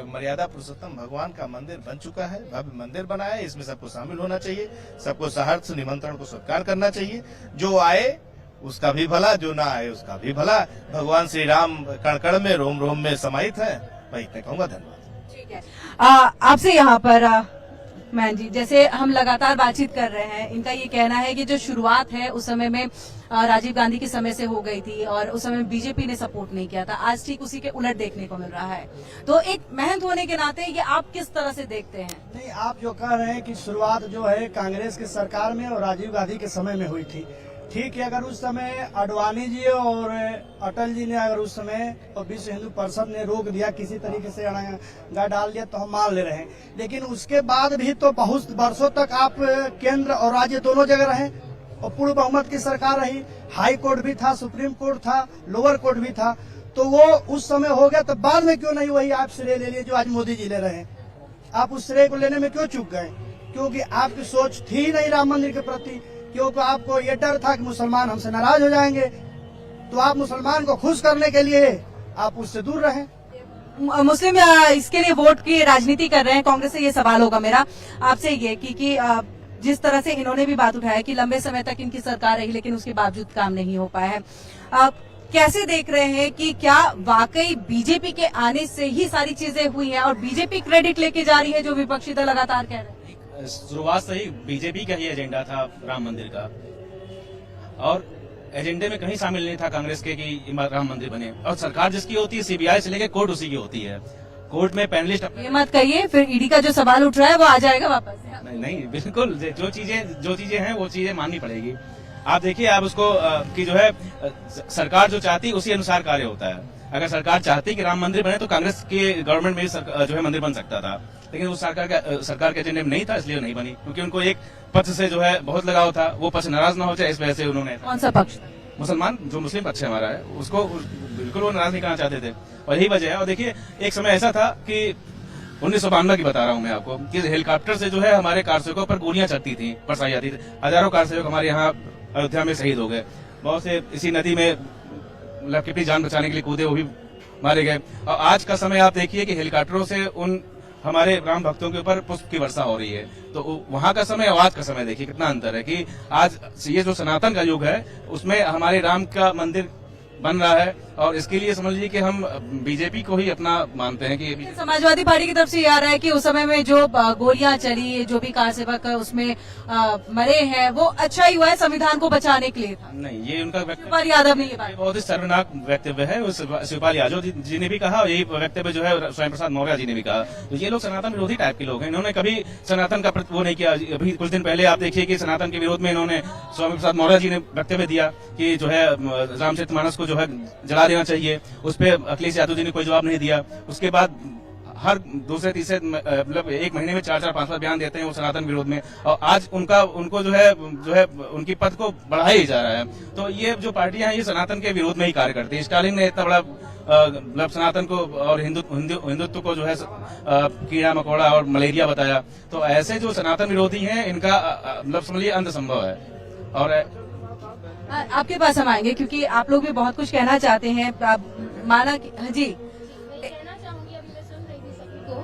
मर्यादा पुरुषोत्तम भगवान का मंदिर बन चुका है, भव्य मंदिर बना है, इसमें सबको शामिल होना चाहिए, सबको सहर्ष निमंत्रण को स्वीकार करना चाहिए। जो आए उसका भी भला, जो ना आए उसका भी भला। भगवान श्री राम कण कण में रोम रोम में समाहित है, मैं इतना कहूंगा। धन्यवाद। ठीक है, आपसे यहाँ पर मैन जी, जैसे हम लगातार बातचीत कर रहे हैं, इनका ये कहना है कि जो शुरुआत है उस समय में राजीव गांधी के समय से हो गई थी और उस समय बीजेपी ने सपोर्ट नहीं किया था। आज ठीक उसी के उलट देखने को मिल रहा है। तो एक महंत होने के नाते ये आप किस तरह से देखते हैं? नहीं, आप जो कह रहे हैं कि शुरुआत जो है कांग्रेस की सरकार में और राजीव गांधी के समय में हुई थी, ठीक है। अगर उस समय अडवाणी जी और अटल जी ने अगर उस समय और विश्व हिंदू परिषद ने रोक दिया, किसी तरीके से अड़ंगा डाल दिया, तो हम मान ले रहे हैं। लेकिन उसके बाद भी तो बहुत वर्षों तक आप केंद्र और राज्य दोनों जगह रहे और पूर्ण बहुमत की सरकार रही। हाई कोर्ट भी था, सुप्रीम कोर्ट था, लोअर कोर्ट भी था। तो वो उस समय हो गया, तो बाद में क्यों नहीं वही आप श्रेय ले लिए जो आज मोदी जी ले रहे हैं? आप उस श्रेय को लेने में क्यों चूक गए? क्योंकि आपकी सोच थी नहीं राम मंदिर के प्रति, क्योंकि आपको ये डर था कि मुसलमान हमसे नाराज हो जाएंगे। तो आप मुसलमान को खुश करने के लिए आप उससे दूर रहे। मुस्लिम इसके लिए वोट की राजनीति कर रहे हैं। कांग्रेस से ये सवाल होगा मेरा आपसे ये कि जिस तरह से इन्होंने भी बात उठाया कि लंबे समय तक इनकी सरकार रही लेकिन उसके बावजूद काम नहीं हो पाया है, कैसे देख रहे हैं कि क्या वाकई बीजेपी के आने से ही सारी चीजें हुई हैं और बीजेपी क्रेडिट लेके जा रही है जो विपक्षी दल लगातार कह रहे हैं? शुरुआत से ही बीजेपी का ही एजेंडा था राम मंदिर का, और एजेंडे में कहीं शामिल नहीं था कांग्रेस के कि राम मंदिर बने। और सरकार जिसकी होती है, सीबीआई से लेकर कोर्ट उसी की होती है। कोर्ट में पैनलिस्ट, ये मत कहिए फिर ईडी का जो सवाल उठ रहा है वो आ जाएगा वापस। नहीं, बिल्कुल जो चीजें हैं वो चीजें माननी पड़ेगी। आप देखिए, आप उसको कि जो है सरकार जो चाहती उसी अनुसार कार्य होता है। अगर सरकार चाहती कि राम मंदिर बने तो कांग्रेस के गवर्नमेंट में जो है मंदिर बन सकता था, लेकिन वो सरकार के एजेंडे में नहीं था, इसलिए नहीं बनी। क्योंकि उनको एक पक्ष से जो है बहुत लगाव था, वो पक्ष नाराज ना हो जाए, इस वजह से उन्होंने। कौन सा पक्ष? मुसलमान, जो मुस्लिम पक्ष है हमारा है, उसको बिल्कुल वो नाराज नहीं करना चाहते थे, और यही वजह है। और देखिए, एक समय ऐसा था कि 1992 की बता रहा हूँ मैं आपको, कि हेलीकॉप्टर से जो है हमारे कारसेवकों पर गोलियां चलती थी, बरसाई जाती थी। हजारों कारसेवक हमारे यहाँ अयोध्या में शहीद हो गए। बहुत से इसी नदी में अपनी जान बचाने के लिए कूदे, वो भी मारे गए। और आज का समय आप देखिए कि हेलीकॉप्टरों से उन हमारे राम भक्तों के ऊपर पुष्प की वर्षा हो रही है। तो वहां का समय और आज का समय देखिए कितना अंतर है, कि आज ये जो सनातन का युग है उसमें हमारे राम का मंदिर बन रहा है। और इसके लिए समझ लीजिए कि हम बीजेपी को ही अपना मानते हैं कि समाजवादी पार्टी की तरफ से ये आ रहा है कि उस समय में जो गोलियां चली, जो भी कार सेवक उसमें मरे हैं, वो अच्छा ही हुआ है, संविधान को बचाने के लिए था। नहीं, ये उनका शिवपाल यादव ने ये बात, बहुत ही शर्मनाक वक्तव्य है। शिवपाल यादव जी ने भी कहा, और यही वक्तव्य जो है स्वयं प्रसाद मौर्य जी ने भी कहा। तो ये लोग सनातन विरोधी टाइप के लोग हैं, इन्होंने कभी सनातन का वो नहीं किया। अभी कुछ दिन पहले आप देखिए कि सनातन के विरोध में इन्होंने स्वयं प्रसाद मौर्य जी ने वक्तव्य दिया कि जो है रामचरितमानस को जो है जला देना चाहिए। उस पर अखिलेश यादव जी ने कोई जवाब नहीं दिया। उसके बाद हर दूसरे तीसरे मतलब एक महीने में 4-4, 5-5 बयान देते हैं वो सनातन विरोध में, और आज उनको जो है उनकी पद को बढ़ाया ही जा रहा है। तो ये जो पार्टियां हैं ये सनातन के विरोध में ही कार्य करती है। स्टालिन ने इतना बड़ा मतलब सनातन को और हिंदुत्व को जो है कीड़ा मकोड़ा और मलेरिया बताया। तो ऐसे जो सनातन विरोधी हैं इनका मतलब समझिए अंत संभव है। और आपके पास हम आएंगे क्योंकि आप लोग भी बहुत कुछ कहना चाहते हैं। माना जी, कहना चाहूंगी, अभी मैं सुन रही थी सभी को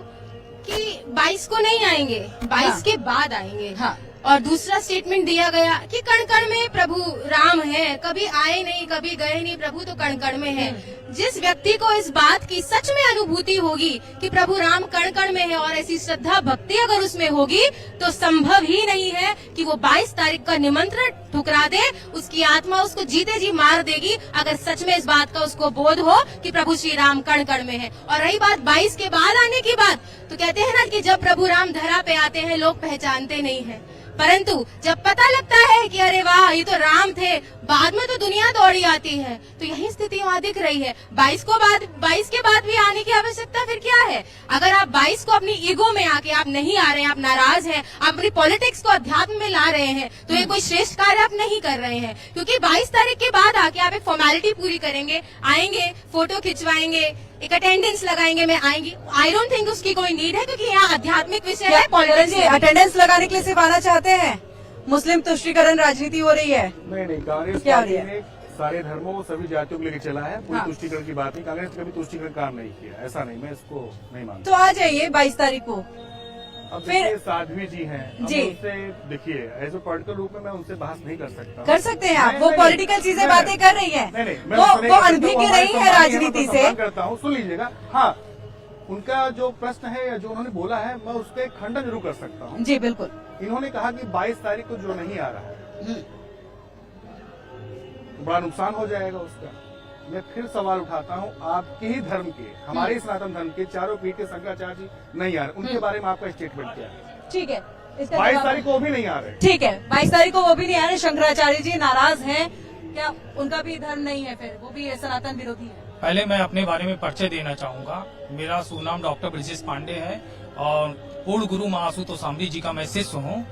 कि 22 को नहीं आएंगे, 22 के बाद आएंगे। हाँ। और दूसरा स्टेटमेंट दिया गया कि कण कण में प्रभु राम है, कभी आए नहीं कभी गए नहीं, प्रभु तो कण कण में है। जिस व्यक्ति को इस बात की सच में अनुभूति होगी कि प्रभु राम कण कण में है और ऐसी श्रद्धा भक्ति अगर उसमें होगी तो संभव ही नहीं है कि वो 22 तारीख का निमंत्रण ठुकरा दे। उसकी आत्मा उसको जीते जी मार देगी अगर सच में इस बात का उसको बोध हो कि प्रभु श्री राम कण कण में है। और रही बात 22 के बाद आने की बात, तो कहते हैं ना कि जब प्रभु राम धरा पे आते हैं लोग पहचानते नहीं है, परंतु जब पता लगता है कि अरे वाह ये तो राम थे, बाद में तो दुनिया दौड़ी आती है। तो यही स्थिति वहाँ दिख रही है। 22 के बाद भी आने की आवश्यकता फिर क्या है? अगर आप 22 को अपनी ईगो में आके आप नहीं आ रहे हैं, आप नाराज हैं, आप अपनी पॉलिटिक्स को अध्यात्म में ला रहे हैं, तो ये कोई श्रेष्ठ कार्य आप नहीं कर रहे हैं। क्योंकि 22 तारीख के बाद आके आप एक फॉर्मेलिटी पूरी करेंगे, आएंगे, फोटो खिंचवाएंगे, एक अटेंडेंस लगाएंगे, मैं आएंगी, आई डोंट थिंक उसकी कोई नीड है, क्योंकि यहाँ आध्यात्मिक विषय है, पॉलिटिक्स है। अटेंडेंस लगाने के लिए सिर्फ आना चाहते हैं? मुस्लिम तुष्टीकरण राजनीति हो रही है? नहीं, कांग्रेस क्या पार्टी हो रही ने सारे धर्मों सभी जातियों को लेकर चला है, कोई तुष्टीकरण की बात नहीं। कांग्रेस ने कभी तुष्टीकरण काम नहीं किया, ऐसा नहीं, मैं इसको नहीं मानता। तो आ जाइए 22 तारीख को। अब फिर- देखिए साध्वी जी हैं, अब जी। उनसे देखिए एज ए पॉलिटिकल रूप में मैं उनसे बहस नहीं कर सकता। कर सकते हैं आप, नहीं, वो नहीं, पॉलिटिकल चीजें नहीं, बातें कर रही हैं, नहीं, मैं वो उससे नहीं वो कर सकता, अनभिज्ञ वो हमारे नहीं है सम्मान राजनीति मैं से। सम्मान करता हूँ, सुन लीजिएगा। हाँ, उनका जो प्रश्न है या जो उन्होंने बोला है, मैं उसका खंडन जरूर कर सकता हूँ। जी बिल्कुल। इन्होंने कहा कि 22 तारीख को जो नहीं आ रहा है तो बड़ा नुकसान हो जाएगा उसका। मैं फिर सवाल उठाता हूँ, आपके ही धर्म के, हमारे सनातन धर्म के चारों पीठ के शंकराचार्य जी नहीं आ रहे, उनके बारे में आपका स्टेटमेंट क्या है? ठीक है, इसका 22 जवाब- तारीख को वो भी नहीं आ रहे। ठीक है, 22 तारीख को वो भी नहीं आ रहे। शंकराचार्य जी नाराज हैं क्या? उनका भी धर्म नहीं है, फिर वो भी सनातन विरोधी है? पहले मैं अपने बारे में परिचय देना चाहूंगा। मेरा सुनाम डॉक्टर ब्रिजेश पांडे है और पूर्ण गुरु महाआशुतोष सामरी जी का मैं शिष्य हूँ।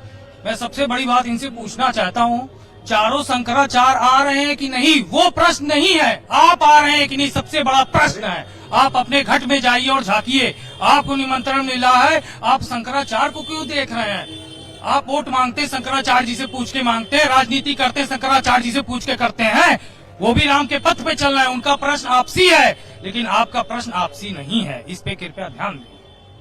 मैं सबसे बड़ी बात इनसे पूछना चाहता हूँ, चारों शंकराचार्य आ रहे हैं कि नहीं, वो प्रश्न नहीं है, आप आ रहे हैं कि नहीं, सबसे बड़ा प्रश्न है। आप अपने घट में जाइए और झांकिए, आपको निमंत्रण मिला है, आप शंकराचार्य को क्यों देख रहे हैं? आप वोट मांगते शंकराचार्य जी से पूछ के मांगते हैं, राजनीति करते शंकराचार्य जी से पूछ के करते हैं। वो भी राम के पथ पे चल रहे हैं, उनका प्रश्न आपसी है, लेकिन आपका प्रश्न आपसी नहीं है, इस पे कृपया ध्यान दें।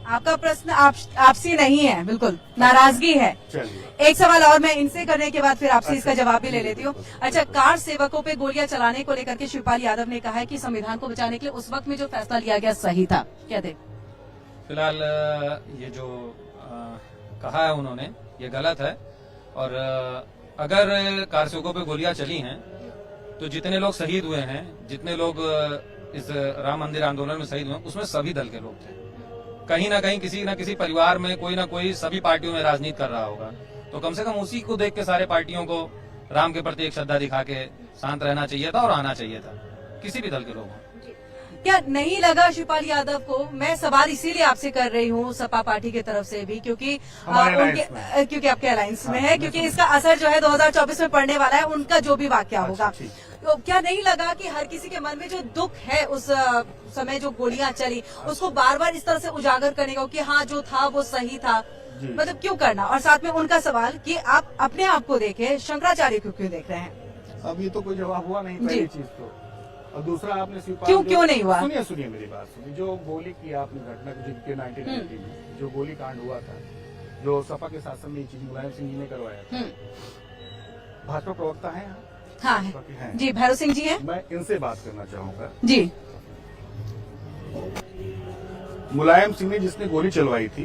आपका प्रश्न आपसी नहीं है, बिल्कुल नाराजगी है। चलिए, एक सवाल और मैं इनसे करने के बाद फिर आपसे इसका जवाब भी ले लेती हूँ। अच्छा, कार सेवकों पे गोलियां चलाने को लेकर के शिवपाल यादव ने कहा है कि संविधान को बचाने के लिए उस वक्त में जो फैसला लिया गया सही था, क्या दे? फिलहाल ये जो कहा है उन्होंने, ये गलत है। और अगर कारसेवकों पे गोलियां चली हैं तो जितने लोग शहीद हुए हैं, जितने लोग इस राम मंदिर आंदोलन में शहीद हुए, उसमें सभी दल के लोग थे। कहीं ना कहीं किसी न किसी परिवार में कोई ना कोई सभी पार्टियों में राजनीति कर रहा होगा, तो कम से कम उसी को देख के सारे पार्टियों को राम के प्रति एक श्रद्धा दिखा के शांत रहना चाहिए था और आना चाहिए था, किसी भी दल के लोग हों। क्या नहीं लगा शिवपाल यादव को? मैं सवाल इसीलिए आपसे कर रही हूँ सपा पार्टी की तरफ से भी, क्योंकि क्योंकि आपके अलायंस में है, क्योंकि इसका असर जो है 2024 में पड़ने वाला है, उनका जो भी वाक्य होगा। तो क्या नहीं लगा कि हर किसी के मन में जो दुख है उस समय जो गोलियां चली, उसको बार बार इस तरह से उजागर करने का कि हाँ जो था वो सही था, मतलब क्यों करना? और साथ में उनका सवाल कि आप अपने आप को देखे, शंकराचार्य को क्यों देख रहे हैं? अब ये तो कोई जवाब हुआ नहीं, पहली चीज तो। और दूसरा, आपने क्यों नहीं हुआ? सुनिए मेरी बात सुनिए। जो गोली की आपने घटना जिनके 1990 में जो गोली कांड हुआ था, जो सपा के शासन में ये चीज मुलायम सिंह जी ने करवाया था, भाजपा प्रवक्ता है यहाँ? हाँ है जी, भैरव सिंह जी है। मैं इनसे बात करना चाहूंगा जी। मुलायम सिंह ने जिसने गोली चलवाई थी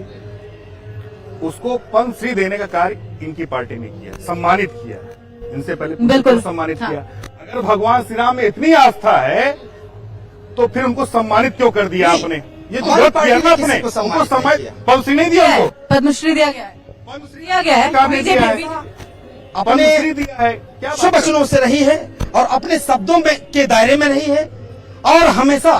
उसको पद्मश्री देने का कार्य इनकी पार्टी ने किया, सम्मानित किया। इनसे पहले बिल्कुल सम्मानित किया। अगर भगवान श्री राम में इतनी आस्था है तो फिर उनको सम्मानित क्यों कर दिया आपने? ये तो गलत किया ना आपने। उनको पद्मश्री नहीं दिया, उनको पद्मश्री दिया गया है, पद्मश्री दिया गया है, बीजेपी अपने दिया है, क्या शुभ वचनों से रही है और अपने शब्दों में के दायरे में रही है और हमेशा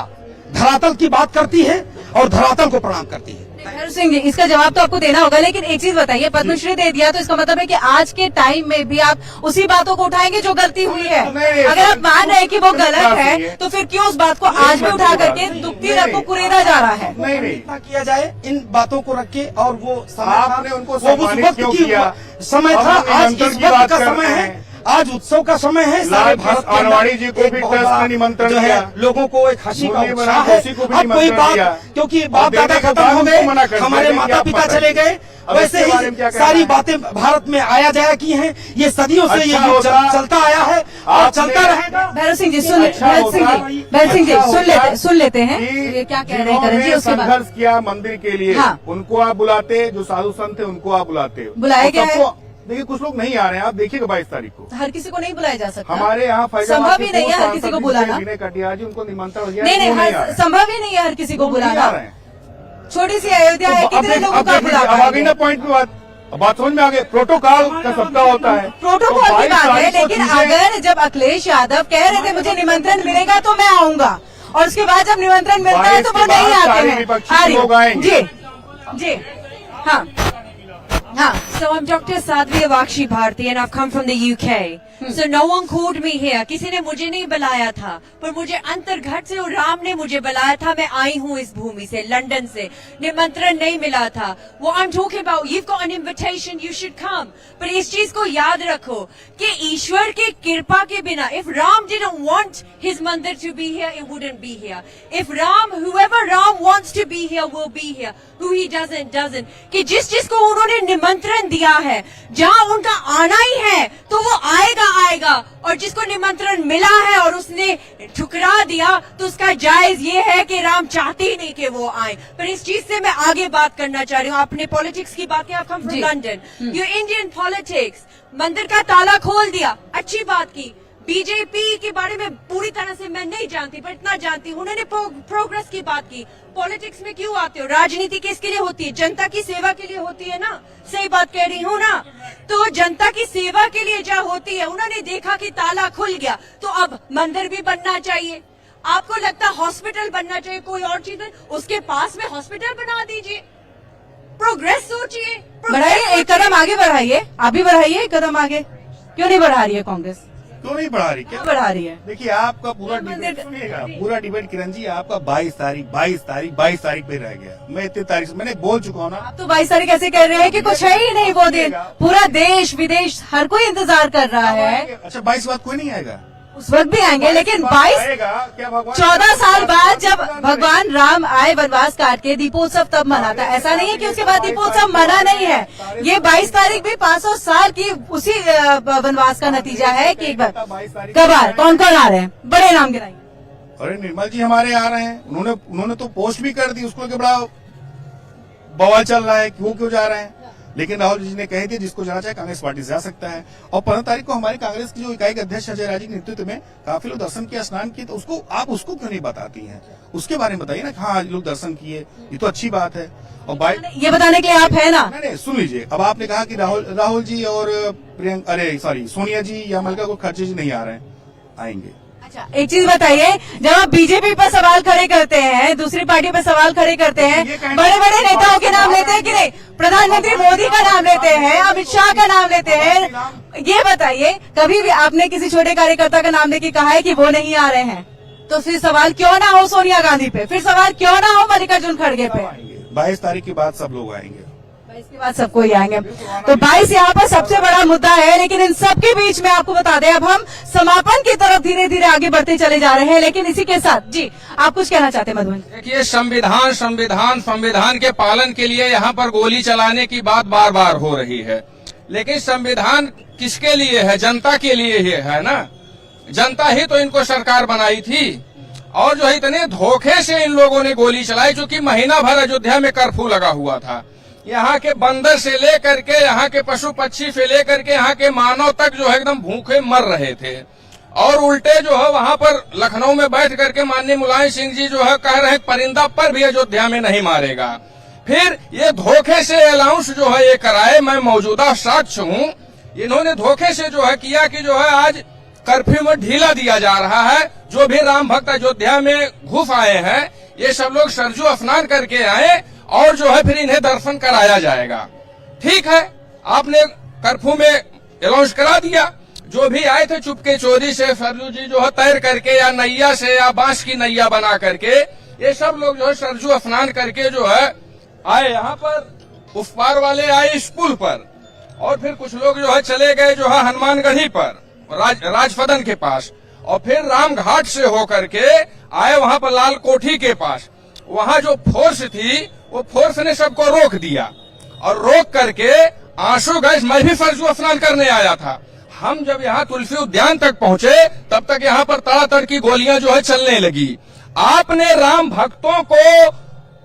धरातल की बात करती है और धरातल को प्रणाम करती है। भैरव सिंह जी, इसका जवाब तो आपको देना होगा, लेकिन एक चीज बताइए, पद्मश्री दे दिया तो इसका मतलब है कि आज के टाइम में भी आप उसी बातों को उठाएंगे जो गलती हुई है? अगर आप मान रहे हैं कि वो गलत है तो फिर क्यों उस बात को आज भी उठा करके दुखती रख को कुरेदा जा रहा है? नहीं किया जाए इन बातों को रख के, और वो समय आपने उनको वो उस वक्त क्यों की किया? समय था, आज इस वक्त का समय है। आज उत्सव का समय है, सारे भारत के अंदर आरवाड़ी जी को एक भी बहुत ट्रस्ट बड़ा ने निमंत्रण जो है दिया। लोगों को एक हंसी का मुरली उत्साह मनोहर है। जोशी को भी अब कोई निमंत्रण दिया। बात, क्योंकि और बाप दादा देने के खत्म बाद हो उसको गए, मना कर दिया हमारे कि माता आप पिता मत चले गए, अब वैसे इसके बारे में ही क्या कहना सारी है? बातें भारत में आया जाया की हैं, ये सदियों से ये अच्छा युग होता, चलता आया है और आपने- चलता रहेगा। भैरव सिंह जी सुन अच्छा भैरव सिंह होता- जी भैरव सिंह जी अच्छा सुन लेते हैं कि ये क्या कह रहे हैं करण जी, जिन्होंने उसके बाद संघर्ष किया मंदिर के लिए, हाँ। उनको आप बुलाते, जो साधु संत थे उनको आप बुलाते। बुलाया और गया है। सबको- देखिए कुछ लोग नहीं आ रहे हैं, आप देखिएगा 22 तारीख को हर किसी को नहीं बुलाया जा सकता। हमारे यहाँ संभव ही नहीं है हर किसी को बुलाना। विनय कटियार जी, उनको निमंत्रण दिया, नहीं वो नहीं आ रहे हैं। संभव ही नहीं है हर किसी को वो नहीं आ बुलाना। रहे हैं। छोटी सी अयोध्या है, कितने लोगों का बुला अब आ गई पाएंगे? ना पॉइंट पे बात समझ में आ गई। प्रोटोकॉल का सबका होता है, प्रोटोकॉल तो की 22 बात है, तारीख को लेकिन चीजें- अगर जब अखिलेश यादव कह रहे थे मुझे निमंत्रण मिलेगा तो मैं आऊंगा, और उसके बाद जब निमंत्रण मिलता है तो वो 22 के नहीं बाद आते सारे हैं। विपक्षी लोग आएंगे। जी हाँ हाँ। So I'm Dr. Sadhvi Vakshi Bharti and I've come from the UK. So no one called me here. किसी ने मुझे नहीं बुलाया था, पर मुझे अंतर्घट से और राम ने मुझे बुलाया था। मैं आई हूँ इस भूमि से, लंदन से, निमंत्रण नहीं मिला था। What I'm talking about, you've got an invitation, you should come. पर इस चीज को याद रखो कि ईश्वर की कृपा के बिना, if Ram didn't want his मंदिर to be here, it wouldn't be here. If Ram, whoever Ram wants to be here will be here. Who he doesn't. कि जिस को उन्होंने निमंत्रण दिया है, जहाँ उनका आना ही है तो वो आएगा, और जिसको निमंत्रण मिला है और उसने ठुकरा दिया तो उसका जायज ये है कि राम चाहते ही नहीं कि वो आए। पर इस चीज से मैं आगे बात करना चाह रही हूँ। आपने पॉलिटिक्स की बात की, आप come from London, you Indian politics, मंदिर का ताला खोल दिया, अच्छी बात की। बीजेपी के बारे में पूरी तरह से मैं नहीं जानती, पर इतना जानती हूँ उन्होंने प्रोग्रेस की बात की। पॉलिटिक्स में क्यों आते हो? राजनीति किसके लिए होती है? जनता की सेवा के लिए होती है ना। सही बात कह रही हूँ ना? तो जनता की सेवा के लिए जो होती है, उन्होंने देखा कि ताला खुल गया तो अब मंदिर भी बनना चाहिए। आपको लगता है हॉस्पिटल बनना चाहिए, कोई और चीज, उसके पास में हॉस्पिटल बना दीजिए। प्रोग्रेस सोचिए, बढ़ाइए, एक कदम आगे बढ़ाइए, आप भी बढ़ाइए एक कदम आगे। क्यों नहीं बढ़ा रही है कांग्रेस? क्यों नहीं बढ़ा रही? क्या बढ़ा रही है? देखिए आपका पूरा डिबेट सुनिएगा, पूरा डिबेट किरण जी आपका 22 तारीख पे रह गया। मैं इतनी तारीख से मैंने बोल चुका हूँ ना। आप तो 22 तारीख ऐसे कह रहे हैं कि कुछ है ही नहीं वो दिन। पूरा देश विदेश हर कोई इंतजार कर रहा है। अच्छा 22 बाद कोई नहीं आएगा? उस वक्त भी आएंगे, लेकिन 22 क्या भगवान 14 साल बाद जब भगवान राम आए वनवास काट के, दीपोत्सव तब मना था। ऐसा नहीं है कि उसके बाद दीपोत्सव मना नहीं है। ये 22 तारीख भी 500 साल की उसी वनवास का नतीजा है कि एक बार कबार कौन आ रहे हैं, बड़े नाम गिराएंगे। अरे निर्मल जी हमारे आ रहे हैं, उन्होंने तो पोस्ट भी कर दी, उसको क्या बड़ा बवाल चल रहा है, क्यों जा रहे हैं। लेकिन राहुल जी ने कही थी जिसको जाना चाहे कांग्रेस पार्टी से जा सकता है। और 15 तारीख को हमारी कांग्रेस की जो इकाई के अध्यक्ष अजय राजी के नेतृत्व में काफी लोग दर्शन किया, स्नान किए, तो उसको क्यों नहीं बताती हैं? उसके बारे में बताइए ना। हाँ लोग दर्शन किए, ये तो अच्छी बात है। और ये बताने के लिए आप है ना? नहीं सुन लीजिए, अब आपने कहा कि राहुल जी और सोनिया जी या मल्लिका खड़गे जी नहीं आ रहे हैं, आएंगे। अच्छा एक चीज बताइए, जब आप बीजेपी पर सवाल खड़े करते हैं, दूसरी पार्टी पर सवाल खड़े करते हैं, बड़े बड़े नेताओं के नाम लेते हैं कि नहीं? प्रधानमंत्री मोदी का नाम लेते हैं, अमित शाह का नाम लेते हैं। ये बताइए कभी भी आपने किसी छोटे कार्यकर्ता का नाम लेके कहा है कि वो नहीं आ रहे हैं? तो फिर सवाल क्यों ना हो सोनिया गांधी पे, फिर सवाल क्यों ना हो मल्लिकार्जुन खड़गे पे? 22 तारीख के बाद सब लोग आएंगे। इसके बाद सबको ही आएंगे। तो 22 यहाँ पर सबसे बड़ा मुद्दा है, लेकिन इन सब के बीच में आपको बता दें, अब हम समापन की तरफ धीरे धीरे आगे बढ़ते चले जा रहे हैं। लेकिन इसी के साथ जी आप कुछ कहना चाहते हैं मधुबन? देखिए संविधान के पालन के लिए यहाँ पर गोली चलाने की बात बार बार हो रही है, लेकिन संविधान किसके लिए है? जनता के लिए ही है ना। जनता ही तो इनको सरकार बनाई थी, और जो है इतने धोखे से इन लोगों ने गोली चलाई, चूंकि महीना भर अयोध्या में कर्फ्यू लगा हुआ था। यहाँ के बंदर से लेकर के, यहाँ के पशु पक्षी से लेकर के, यहाँ के मानव तक जो है एकदम भूखे मर रहे थे। और उल्टे जो है वहां पर लखनऊ में बैठ करके माननीय मुलायम सिंह जी जो है कह रहे हैं परिंदा पर भी अयोध्या में नहीं मारेगा। फिर ये धोखे से अनाउंस जो है ये कराए, मैं मौजूदा साक्ष्य हूँ। इन्होंने धोखे से जो है किया कि जो है आज कर्फ्यू में ढीला दिया जा रहा है। जो भी राम भक्त अयोध्या में घुस आए हैं, ये सब लोग सरजू स्नान करके आए और जो है फिर इन्हें दर्शन कराया जाएगा। ठीक है, आपने कर्फ्यू में अनाउंस करा दिया। जो भी आए थे चुपके चोरी से सरजू जी जो है तैर करके या नैया से या बांस की नैया बना करके, ये सब लोग जो है सरजू स्नान करके जो है आए यहाँ पर। उस पार वाले आए इस पुल पर, और फिर कुछ लोग जो है चले गए जो है हनुमानगढ़ी पर, राजपदन के पास, और फिर राम घाट से होकर के आए वहां पर लाल कोठी के पास। वहां जो फोर्स थी वो फोर्स ने सबको रोक दिया, और रोक करके आंसू गैस, मैं भी फर्जू स्नान करने आया था। हम जब यहाँ तुलसी उद्यान तक पहुंचे तब तक यहाँ पर तड़ातड़ की गोलियां जो है चलने लगी। आपने राम भक्तों को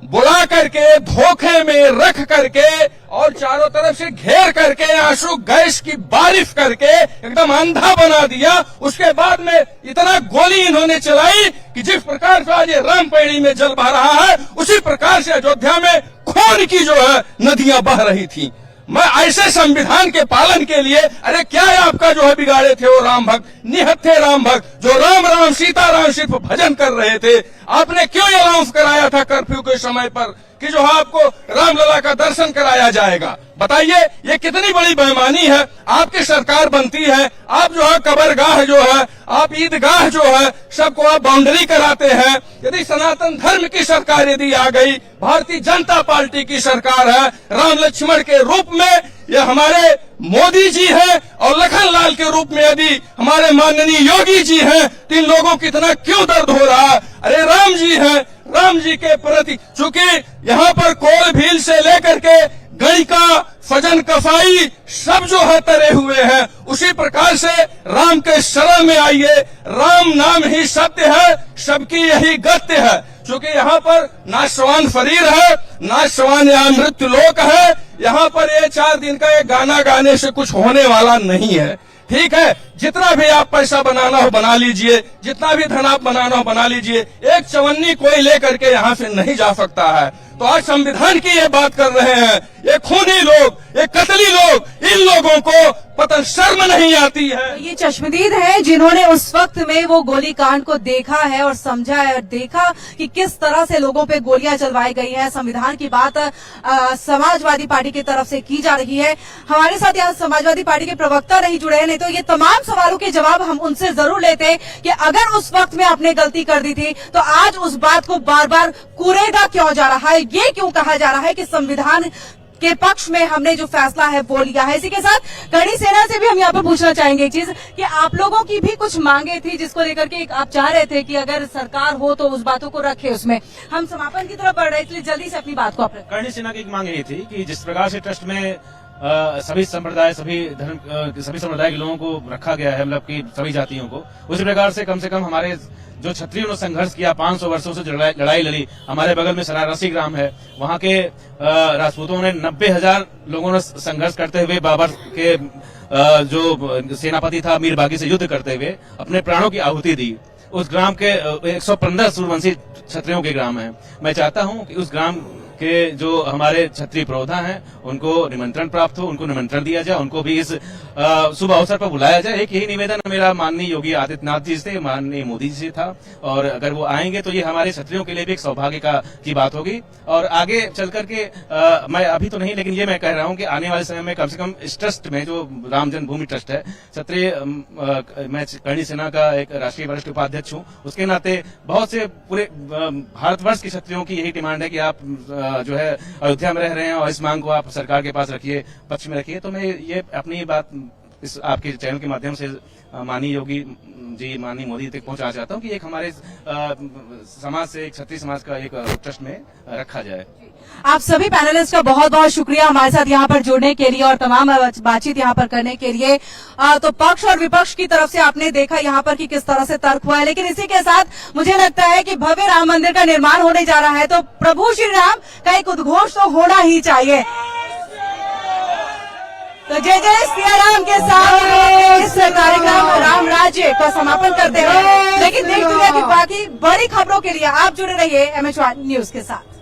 बुला करके, धोखे में रख करके और चारों तरफ से घेर करके आंसू गैस की बारिश करके एकदम अंधा बना दिया। उसके बाद में इतना गोली इन्होंने चलाई कि जिस प्रकार से आज रामपेड़ी में जल बह रहा है, उसी प्रकार से अयोध्या में खून की जो है नदियां बह रही थी। मैं ऐसे संविधान के पालन के लिए, अरे क्या आपका जो है बिगाड़े थे वो राम भक्त, निहत्थे राम भक्त जो राम राम सीता राम सिर्फ भजन कर रहे थे। आपने क्यों अनाउंस कराया था कर्फ्यू के समय पर कि जो है आपको रामलला का दर्शन कराया जाएगा? बताइए, ये कितनी बड़ी बेईमानी है। आपकी सरकार बनती है, आप जो है कबरगाह जो है, आप ईदगाह जो है, सबको आप बाउंड्री कराते हैं। यदि सनातन धर्म की सरकार यदि आ गई, भारतीय जनता पार्टी की सरकार है, राम लक्ष्मण के रूप में ये हमारे मोदी जी हैं, और लखनलाल के रूप में यदि हमारे माननीय योगी जी हैं, तो इन लोगों को इतना क्यों दर्द हो रहा? अरे राम जी हैं, राम जी के प्रति, चूंकि यहाँ पर कोल भील से लेकर के गणिका, फजन कफाई सब जो है तरे हुए हैं, उसी प्रकार से राम के शरण में आइए। राम नाम ही सत्य है, सबकी यही गत्य है। क्योंकि यहाँ पर ना श्रवण शरीर है, ना श्रवण यहाँ मृत्यु लोक है। यहाँ पर ये 4 दिन का ये गाना गाने से कुछ होने वाला नहीं है। ठीक है, जितना भी आप पैसा बनाना हो बना लीजिए, जितना भी धन आप बनाना हो बना लीजिए, एक चवन्नी कोई लेकर के यहाँ से नहीं जा सकता है। तो आज संविधान की ये बात कर रहे हैं, ये खूनी लोग, ये कतली लोग, इन लोगों को पता शर्म नहीं आती है। ये चश्मदीद है जिन्होंने उस वक्त में वो गोलीकांड को देखा है और समझा है, और देखा कि किस तरह से लोगों पे गोलियां चलवाई गई हैं। संविधान की बात समाजवादी पार्टी की तरफ से की जा रही है। हमारे साथ यहाँ समाजवादी पार्टी के प्रवक्ता नहीं जुड़े हैं, नहीं तो ये तमाम सवालों के जवाब हम उनसे जरूर लेते कि अगर उस वक्त में आपने गलती कर दी थी तो आज उस बात को बार बार कुरेदा क्यों जा रहा है, ये क्यों कहा जा रहा है कि संविधान के पक्ष में हमने जो फैसला है वो लिया है। इसी के साथ करणी सेना से भी हम यहाँ पर पूछना चाहेंगे एक चीज कि आप लोगों की भी कुछ मांगे थी जिसको लेकर के आप चाह रहे थे कि अगर सरकार हो तो उस बातों को रखे। उसमें हम समापन की तरफ बढ़ रहे, इसलिए जल्दी से अपनी बात को आप करणी सेना की एक मांग ये थी कि जिस प्रकार से ट्रस्ट में सभी संप्रदाय, सभी धर्म, सभी समुदाय के लोगों को रखा गया है, मतलब कि सभी जातियों को, उसी प्रकार से कम हमारे जो क्षत्रियों ने संघर्ष किया, 500 वर्षों से लड़ाई लड़ी। हमारे बगल में सरारसी ग्राम है, वहाँ के राजपूतों ने 90,000 लोगों ने संघर्ष करते हुए बाबर के जो सेनापति था मीर बागी से युद्ध करते हुए अपने प्राणों की आहुति दी। उस ग्राम के 115 सूर्यवंशी क्षत्रियों के ग्राम है। मैं चाहता हूँ कि उस ग्राम के जो हमारे क्षत्रिय प्रौधा हैं उनको निमंत्रण प्राप्त हो, उनको निमंत्रण दिया जाए, उनको भी इस शुभ अवसर पर बुलाया जाए। एक यही निवेदन मेरा माननीय योगी आदित्यनाथ जी से, माननीय मोदी जी से था, और अगर वो आएंगे तो ये हमारे क्षत्रियों के लिए भी एक सौभाग्य की बात होगी। और आगे चल करके मैं अभी तो नहीं, लेकिन ये मैं कह रहा हूँ कि आने वाले समय में कम से कम इस ट्रस्ट में, जो राम जन्मभूमि ट्रस्ट है, क्षत्रिय, मैं करणी सेना का एक राष्ट्रीय वरिष्ठ उपाध्यक्ष हूँ, उसके नाते बहुत से पूरे भारतवर्ष के क्षत्रियों की यही डिमांड है कि आप जो है अयोध्या में रह रहे हैं और इस मांग को आप सरकार के पास रखिए, पक्ष में रखिए। तो मैं ये अपनी बात इस आपके चैनल के माध्यम से माननीय योगी जी, माननीय मोदी तक पहुंचाना चाहता हूं कि एक हमारे समाज से, एक क्षत्रिय समाज का एक ट्रस्ट में रखा जाए। आप सभी पैनलिस्ट का बहुत बहुत शुक्रिया हमारे साथ यहाँ पर जुड़ने के लिए और तमाम बातचीत यहाँ पर करने के लिए। तो पक्ष और विपक्ष की तरफ से आपने देखा यहाँ पर कि किस तरह से तर्क हुआ है, लेकिन इसी के साथ मुझे लगता है कि भव्य राम मंदिर का निर्माण होने जा रहा है, तो प्रभु श्री राम का एक उद्घोष तो होना ही चाहिए। तो जय जय सिया राम के साथ इस कार्यक्रम राम राज्य का समापन करते हैं। लेकिन देश दुनिया की बाकी बड़ी खबरों के लिए आप जुड़े रहिए MH1 न्यूज के साथ।